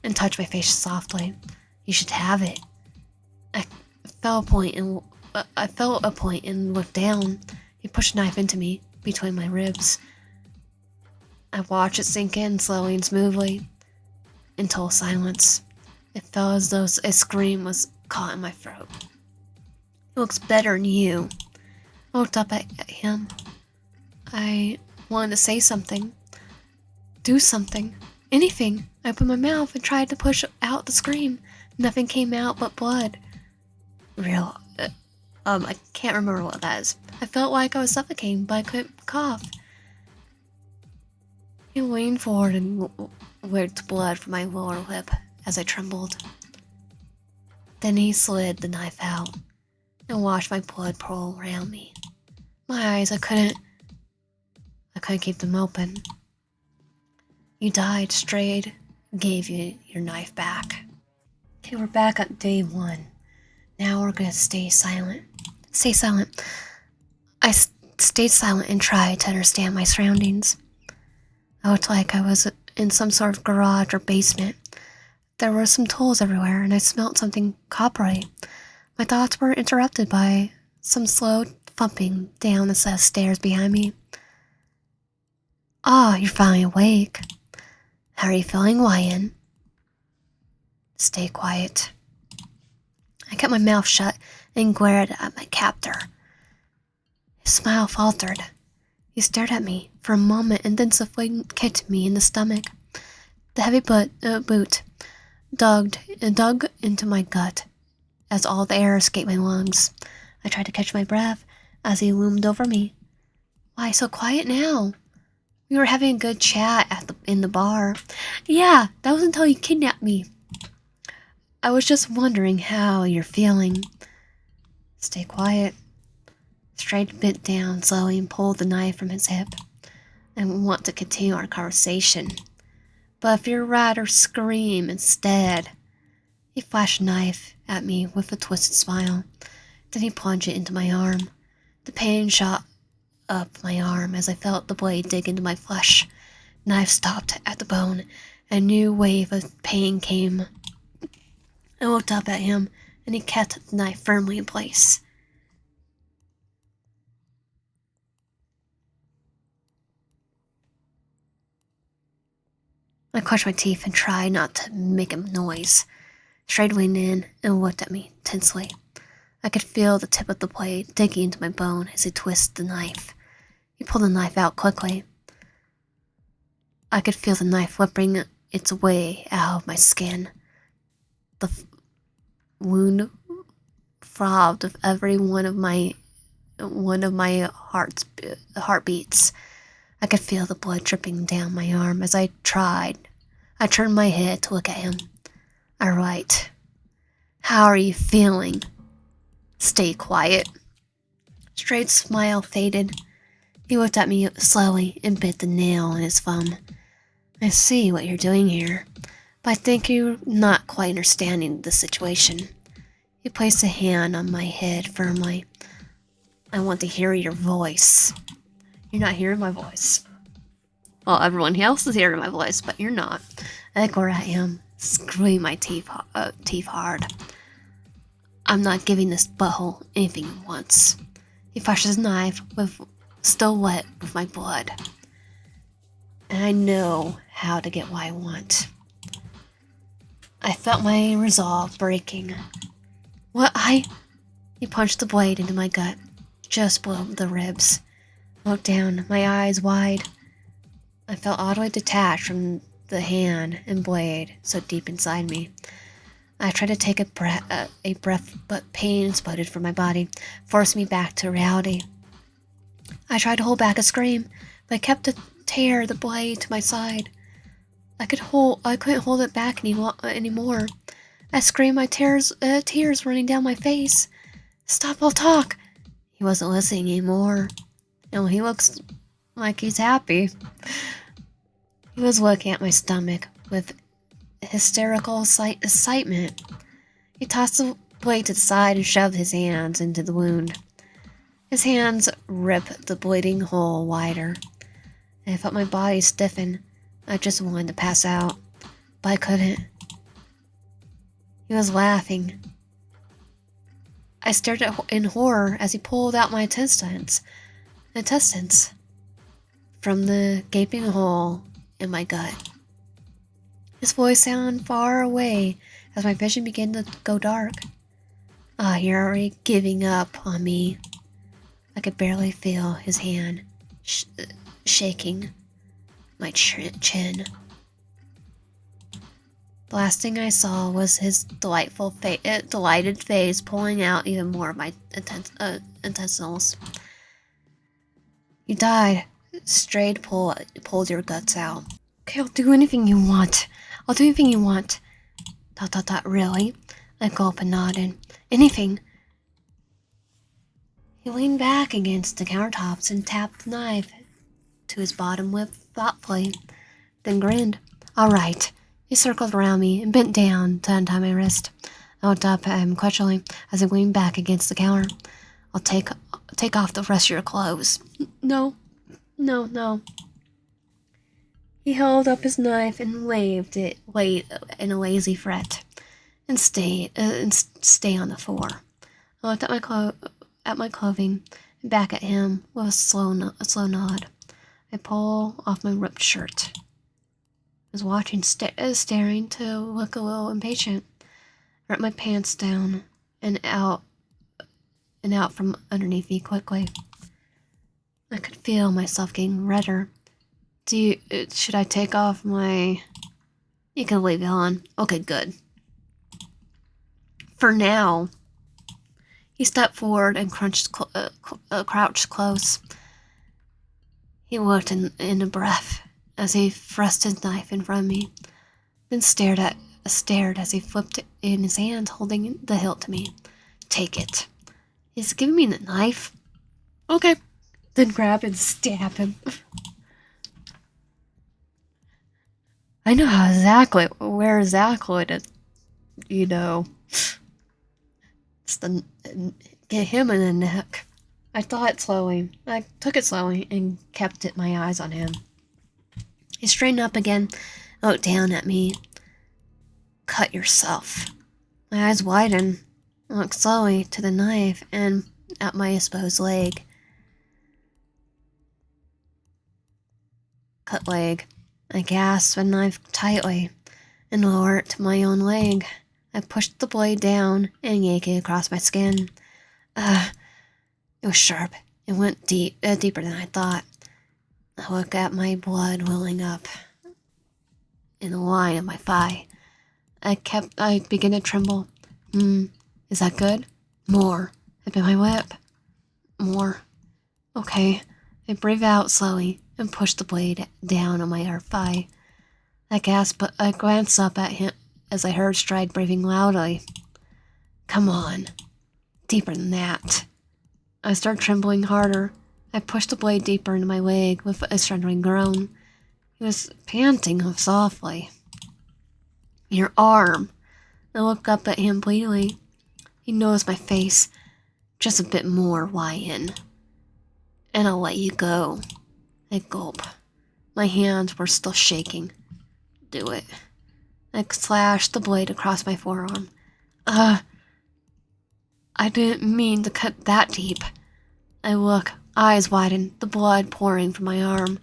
and touched my face softly. You should have it. I felt a point and looked down. He pushed a knife into me, between my ribs. I watched it sink in slowly and smoothly, until silence. It felt as though a scream was caught in my throat. It looks better than you. I looked up at him. I wanted to say something. Do something. Anything. I opened my mouth and tried to push out the scream. Nothing came out but blood. I can't remember what that is. I felt like I was suffocating, but I couldn't cough. He leaned forward and licked blood from my lower lip as I trembled. Then he slid the knife out and watched my blood pool around me. My eyes, I couldn't keep them open. You died. Strade gave you your knife back. Okay, we're back at day 1. Now we're gonna stay silent. Stay silent. I stayed silent and tried to understand my surroundings. I looked like I was in some sort of garage or basement. There were some tools everywhere, and I smelled something coppery. My thoughts were interrupted by some slow thumping down the set of stairs behind me. Ah, you're finally awake. How are you feeling, Wyan? Stay quiet. I kept my mouth shut and glared at my captor. His smile faltered. He stared at me for a moment and then swiftly kicked me in the stomach. The heavy boot dug into my gut as all the air escaped my lungs. I tried to catch my breath as he loomed over me. Why so quiet now? We were having a good chat in the bar. Yeah, that was until you kidnapped me. I was just wondering how you're feeling. Stay quiet. Strade bent down slowly and pulled the knife from his hip. I want to continue our conversation, but if you'd rather scream instead. He flashed a knife at me with a twisted smile. Then he plunged it into my arm. The pain shot up my arm as I felt the blade dig into my flesh. Knife stopped at the bone A new wave of pain came. I looked up at him, and he kept the knife firmly in place. I clenched my teeth and tried not to make a noise. Strade leaned in and looked at me tensely. I could feel the tip of the blade digging into my bone as he twisted the knife. He pulled the knife out quickly. I could feel the knife whipping its way out of my skin. The wound throbbed with every one of my heartbeats. I could feel the blood dripping down my arm as I tried. I turned my head to look at him. All right. How are you feeling? Stay quiet. Strade's smile faded. He looked at me slowly and bit the nail in his thumb. I see what you're doing here, but I think you're not quite understanding the situation. He placed a hand on my head firmly. I want to hear your voice. You're not hearing my voice. Well, everyone else is hearing my voice, but you're not. I glared at him, screwing my teeth hard. I'm not giving this butthole anything he wants. He flashed his knife, still wet with my blood. And I know how to get what I want. I felt my resolve breaking. He punched the blade into my gut, just below the ribs. I looked down, my eyes wide. I felt oddly detached from the hand and blade so deep inside me. I tried to take a breath, but pain exploded from my body, forced me back to reality. I tried to hold back a scream, but I kept to tear the blade to my side. I couldn't hold it back anymore. I screamed, my tears running down my face. Stop, I'll talk. He wasn't listening anymore. And he looks like he's happy. He was looking at my stomach with hysterical excitement. He tossed the blade to the side and shoved his hands into the wound. His hands ripped the bleeding hole wider. I felt my body stiffen. I just wanted to pass out, but I couldn't. He was laughing. I stared in horror as he pulled out my intestines from the gaping hole in my gut. His voice sounded far away as my vision began to go dark. You're already giving up on me. I could barely feel his hand shaking my chin. The last thing I saw was his delighted face pulling out even more of my intestines. You died. Strade pulled your guts out. Okay, I'll do anything you want. I'll do anything you want. ... Really? I gulped and nodded. Anything. He leaned back against the countertops and tapped the knife to his bottom lip thoughtfully, then grinned. All right. He circled around me and bent down to untie my wrist. I looked up at him questioningly as he leaned back against the counter. I'll take off the rest of your clothes. No. He held up his knife and waved it in a lazy threat, and stay on the floor. I looked at my clothing and back at him with a slow nod. I pulled off my ripped shirt. I was watching, staring to look a little impatient. I ripped my pants down and out from underneath me quickly. I could feel myself getting redder. Should I take off my... You can leave it on. Okay, good. For now. He stepped forward and crouched close. He looked in a breath as he thrust his knife in front of me, then stared as he flipped it in his hand, holding the hilt to me. Take it. He's giving me the knife. Okay. Then grab and stab him. I know where exactly to, get him in the neck. I thought slowly. I took it slowly and kept my eyes on him. He straightened up again looked down at me. Cut yourself. My eyes widened. I looked slowly to the knife and at my exposed leg. Cut leg. I gasped the knife tightly and lowered it to my own leg. I pushed the blade down and yanked it across my skin. It was sharp. It went deeper than I thought. I looked at my blood welling up in the line of my thigh. I began to tremble. Is that good? More. I bit my lip. More. Okay. I breathed out slowly and pushed the blade down on my thigh. I gasped, but I glanced up at him as I heard Stride breathing loudly. Come on. Deeper than that. I started trembling harder. I pushed the blade deeper into my leg with a struggling groan. He was panting softly. Your arm. I looked up at him pleadingly. He knows my face. Just a bit more, Wyan. And I'll let you go. I gulped. My hands were still shaking. Do it. I slashed the blade across my forearm. I didn't mean to cut that deep. I looked, eyes widened, the blood pouring from my arm.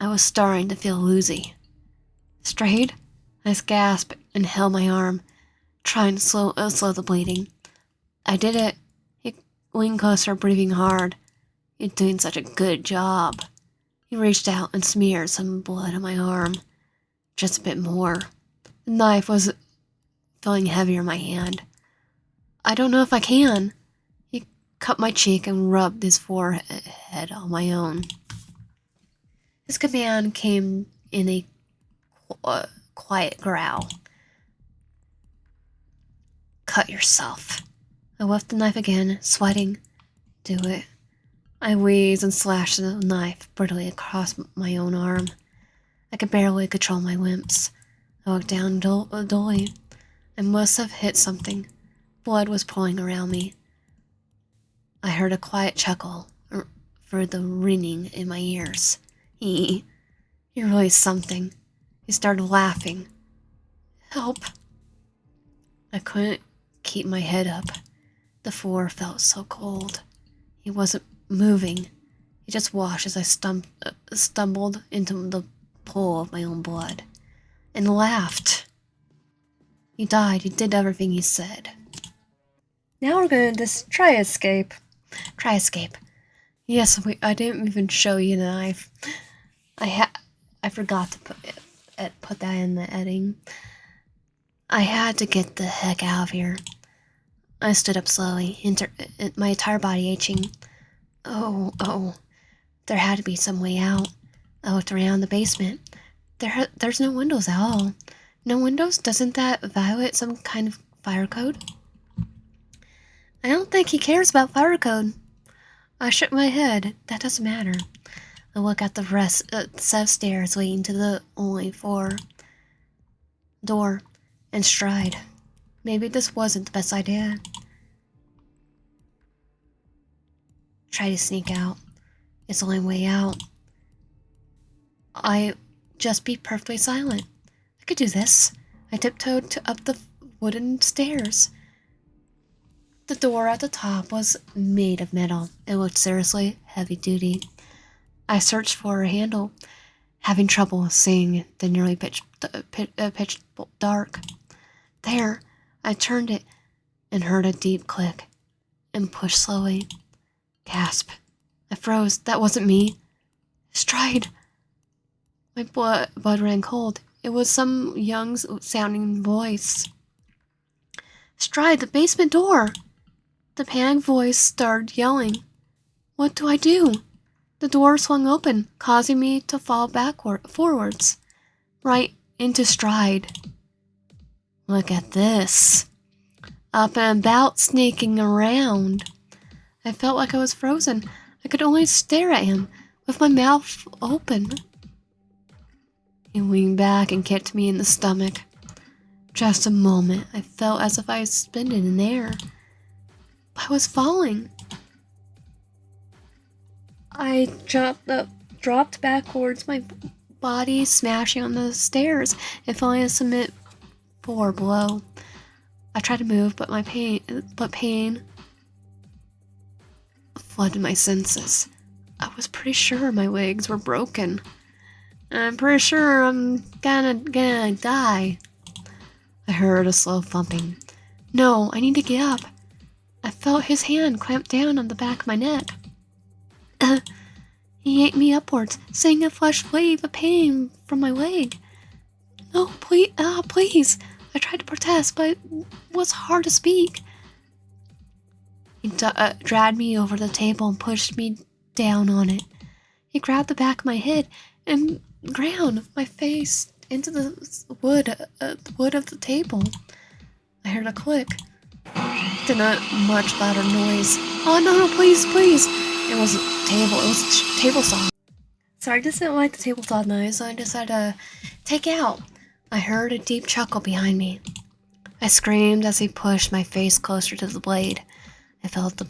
I was starting to feel woozy. Strade? I gasped and held my arm, trying to slow the bleeding. I did it. He leaned closer, breathing hard. You're doing such a good job. He reached out and smeared some blood on my arm. Just a bit more. The knife was feeling heavier in my hand. I don't know if I can. He cut my cheek and rubbed his forehead on my own. His command came in a quiet growl. Cut yourself. I left the knife again, sweating. Do it. I wheezed and slashed the knife brutally across my own arm. I could barely control my limbs. I looked down dully. I must have hit something. Blood was pooling around me. I heard a quiet chuckle for the ringing in my ears. You're really something. He started laughing. Help. I couldn't keep my head up. The floor felt so cold. He wasn't moving. He just watched as I stumbled into the pool of my own blood and laughed. He died. He did everything he said. Now we're going to just try escape. Try escape. Yes, I didn't even show you the knife. I forgot to put that in the editing. I had to get the heck out of here. I stood up slowly, my entire body aching. Oh, there had to be some way out. I looked around the basement. There's no windows at all. No windows? Doesn't that violate some kind of fire code? I don't think he cares about fire code. I shook my head. That doesn't matter. I looked at the set of stairs leading to the only door and Stride. Maybe this wasn't the best idea. Try to sneak out. It's the only way out. Just be perfectly silent. I could do this. I tiptoed up the wooden stairs. The door at the top was made of metal. It looked seriously heavy-duty. I searched for a handle, having trouble seeing the nearly pitch dark. There, I turned it and heard a deep click and pushed slowly. Gasp. I froze. That wasn't me. Stride. My blood ran cold. It was some young-sounding voice. Stride, the basement door! The panicked voice started yelling. What do I do? The door swung open, causing me to fall forwards, right into Stride. Look at this. Up and about, sneaking around. I felt like I was frozen. I could only stare at him, with my mouth open. He leaned back and kicked me in the stomach. Just a moment, I felt as if I was spinning in air. I was falling. I dropped backwards, my body smashing on the stairs and falling in cement floor below. I tried to move, but pain flooded my senses. I was pretty sure my legs were broken. I'm pretty sure I'm gonna die. I heard a slow thumping. No, I need to get up. I felt his hand clamp down on the back of my neck. He ate me upwards, sending a flash wave of pain from my leg. No, please, please. I tried to protest, but it was hard to speak. He dragged me over the table and pushed me down on it. He grabbed the back of my head and ground my face into the wood of the table. I heard a click. Then a much louder noise. Oh no, please, please. It was a table. It was a table saw. So I just didn't like the table saw noise, so I decided to take it out. I heard a deep chuckle behind me. I screamed as he pushed my face closer to the blade. I felt the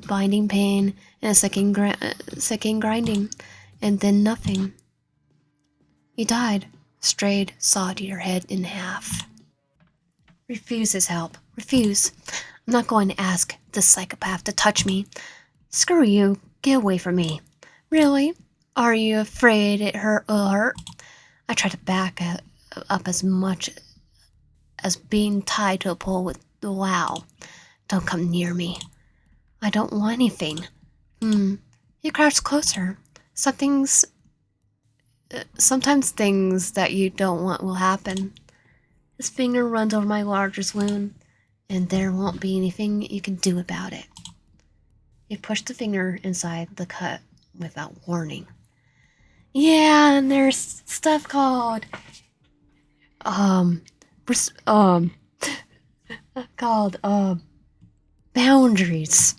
binding pain and a sickening grinding, and then nothing. He died. Strade sawed your head in half. Refuse his help. Refuse. I'm not going to ask this psychopath to touch me. Screw you. Get away from me. Really? Are you afraid it will hurt? I tried to back up as much as being tied to a pole with wow. Don't come near me. I don't want anything. He crouched closer. Sometimes things that you don't want will happen. His finger runs over my largest wound, and there won't be anything you can do about it. He pushed the finger inside the cut without warning. Yeah, and there's stuff called boundaries.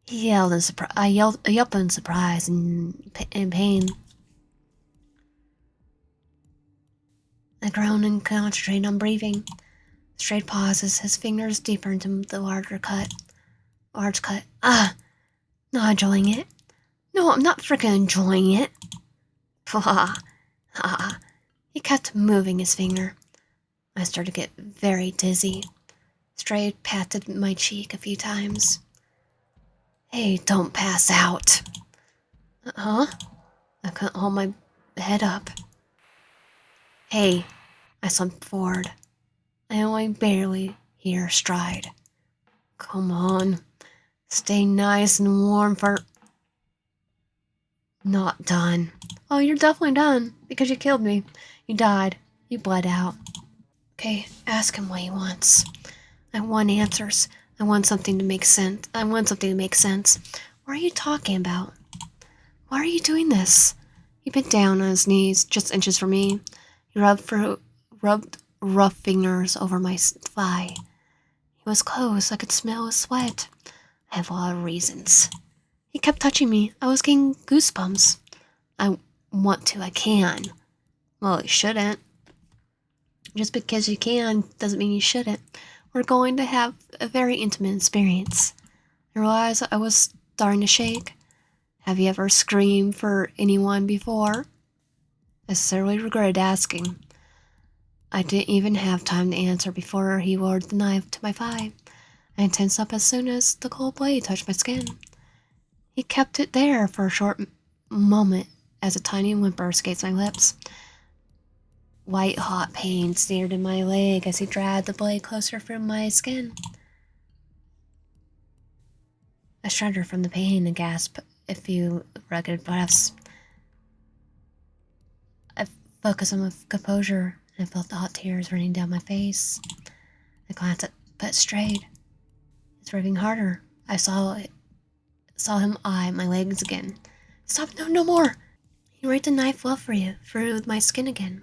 He yelled in surprise. I yelped in surprise and pain. I groaned and concentrated on breathing. Straight pauses, his fingers deeper into the large cut. Not enjoying it. No, I'm not freaking enjoying it. He kept moving his finger. I started to get very dizzy. Straight patted my cheek a few times. Hey, don't pass out. Huh? I couldn't hold my head up. Hey, I slumped forward. I only barely hear Stride. Come on. Stay nice and warm for... Not done. Oh, you're definitely done, because you killed me. You died. You bled out. Okay, ask him what he wants. I want answers. I want something to make sense. What are you talking about? Why are you doing this? He bent down on his knees, just inches from me. He rubbed rough fingers over my thigh. He was close. I could smell his sweat. I have a lot of reasons. He kept touching me. I was getting goosebumps. I want to. I can. Well, you shouldn't. Just because you can doesn't mean you shouldn't. We're going to have a very intimate experience. I realized I was starting to shake. Have you ever screamed for anyone before? I sincerely regretted asking. I didn't even have time to answer before he lowered the knife to my thigh. I tensed up as soon as the cold blade touched my skin. He kept it there for a short moment as a tiny whimper escaped my lips. White hot pain seared in my leg as he dragged the blade closer from my skin. I shuddered from the pain and gasped a few rugged breaths. I focused on my composure and felt the hot tears running down my face. I glanced at Strade. It's breathing harder. I saw him eye my legs again. Stop! No more! He raked the knife well through my skin again.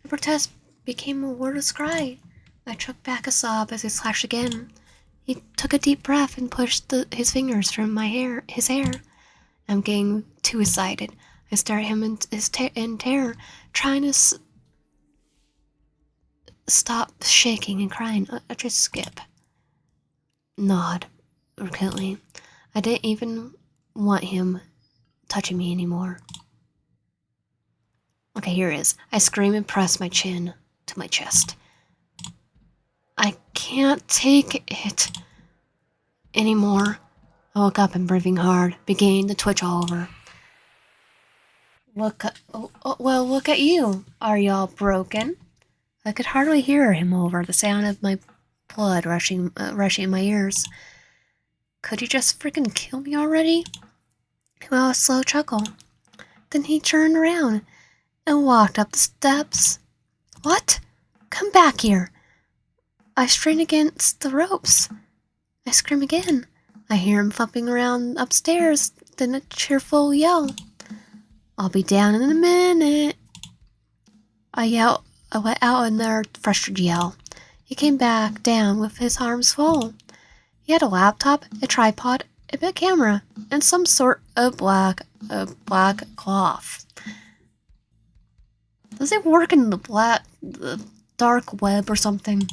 The protest became a wordless cry. I choked back a sob as he slashed again. He took a deep breath and pushed his fingers through his hair. I'm getting too excited. I stared at him in terror, trying to stop shaking and crying. I just skip. Nod reluctantly. I didn't even want him touching me anymore. Okay, here it is. I scream and press my chin to my chest. I can't take it anymore. I woke up and breathing hard, beginning to twitch all over. Look at you. Are y'all broken? I could hardly hear him over the sound of my blood rushing in my ears. Could you just freaking kill me already? Well, a slow chuckle. Then he turned around and walked up the steps. What? Come back here. I strain against the ropes. I scream again. I hear him thumping around upstairs, then a cheerful yell. I'll be down in a minute. I let out another frustrated yell. He came back down with his arms full. He had a laptop, a tripod, a big camera, and some sort of black cloth. Does it work in the dark web or something?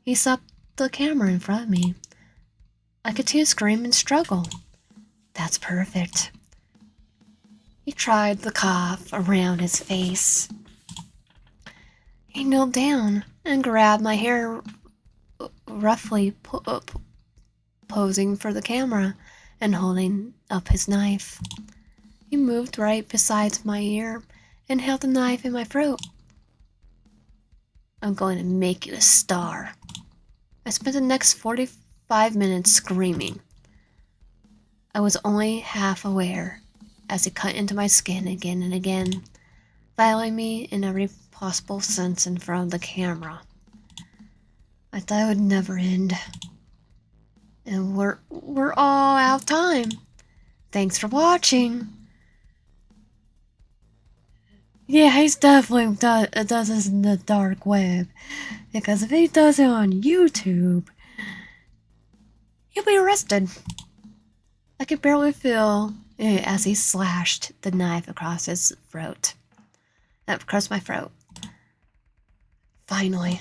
He set the camera in front of me. I could see him scream and struggle. That's perfect. He tried the cloth around his face. He knelt down and grabbed my hair, roughly posing for the camera and holding up his knife. He moved right beside my ear and held the knife in my throat. I'm going to make you a star. I spent the next 45 minutes screaming. I was only half aware as he cut into my skin again and again, violating me in every possible sense in front of the camera. I thought it would never end. And we're all out of time. Thanks for watching. Yeah, he's definitely does this in the dark web. Because if he does it on YouTube, he'll be arrested. I could barely feel it as he slashed the knife across his throat. Across my throat. Finally.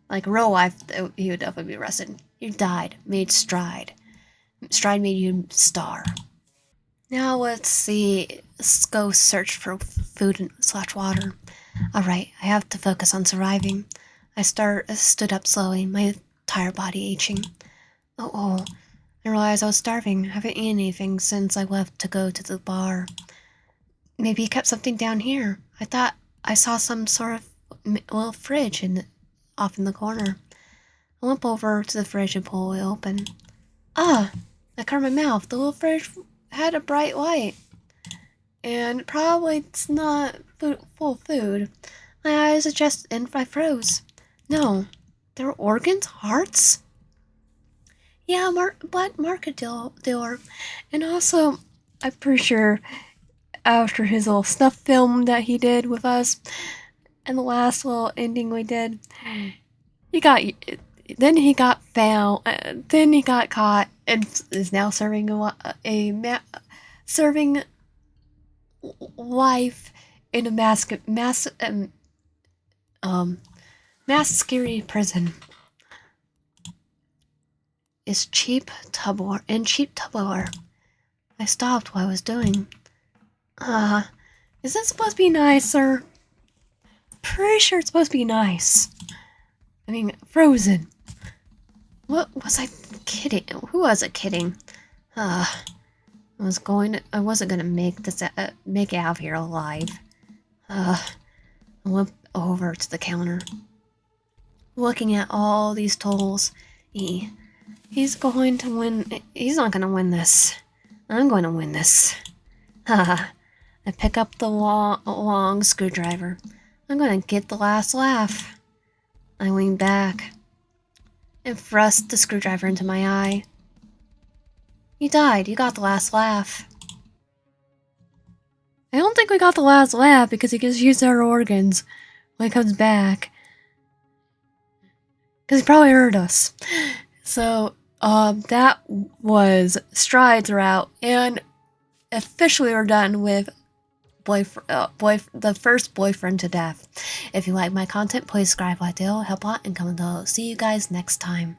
Like real life, he would definitely be arrested. You died, made Stride. Stride made you star. Now let's go search for food / water. Alright, I have to focus on surviving. I stood up slowly, my entire body aching. Oh, I realized I was starving. I haven't eaten anything since I left to go to the bar. Maybe he kept something down here. I thought I saw some sort of little fridge off in the corner. I went over to the fridge and pulled it open. I covered my mouth. The little fridge had a bright light. And probably it's not full of food. My eyes adjusted and I froze. No, there were organs? Hearts? Yeah, black market dealer. And also, I'm pretty sure after his little snuff film that he did with us, and the last little ending we did, he got found, then he got caught, and is now serving serving life in a mass scary prison. Is cheap Tupperware. I stopped what I was doing. Is this supposed to be nice, sir? Pretty sure it's supposed to be nice. I mean, frozen. What was I kidding? Who was I kidding? I wasn't gonna make it out of here alive. I went over to the counter, looking at all these tolls. He's going to win. He's not gonna win this. I'm going to win this. I pick up the long screwdriver. I'm gonna get the last laugh. I lean back and thrust the screwdriver into my eye. You died. You got the last laugh. I don't think we got the last laugh because he gets used our organs when he comes back. Because he probably heard us. So, that was Strides Route, and officially we're done with the first boyfriend to death. If you like my content, please subscribe, like, help out, and comment below. See you guys next time.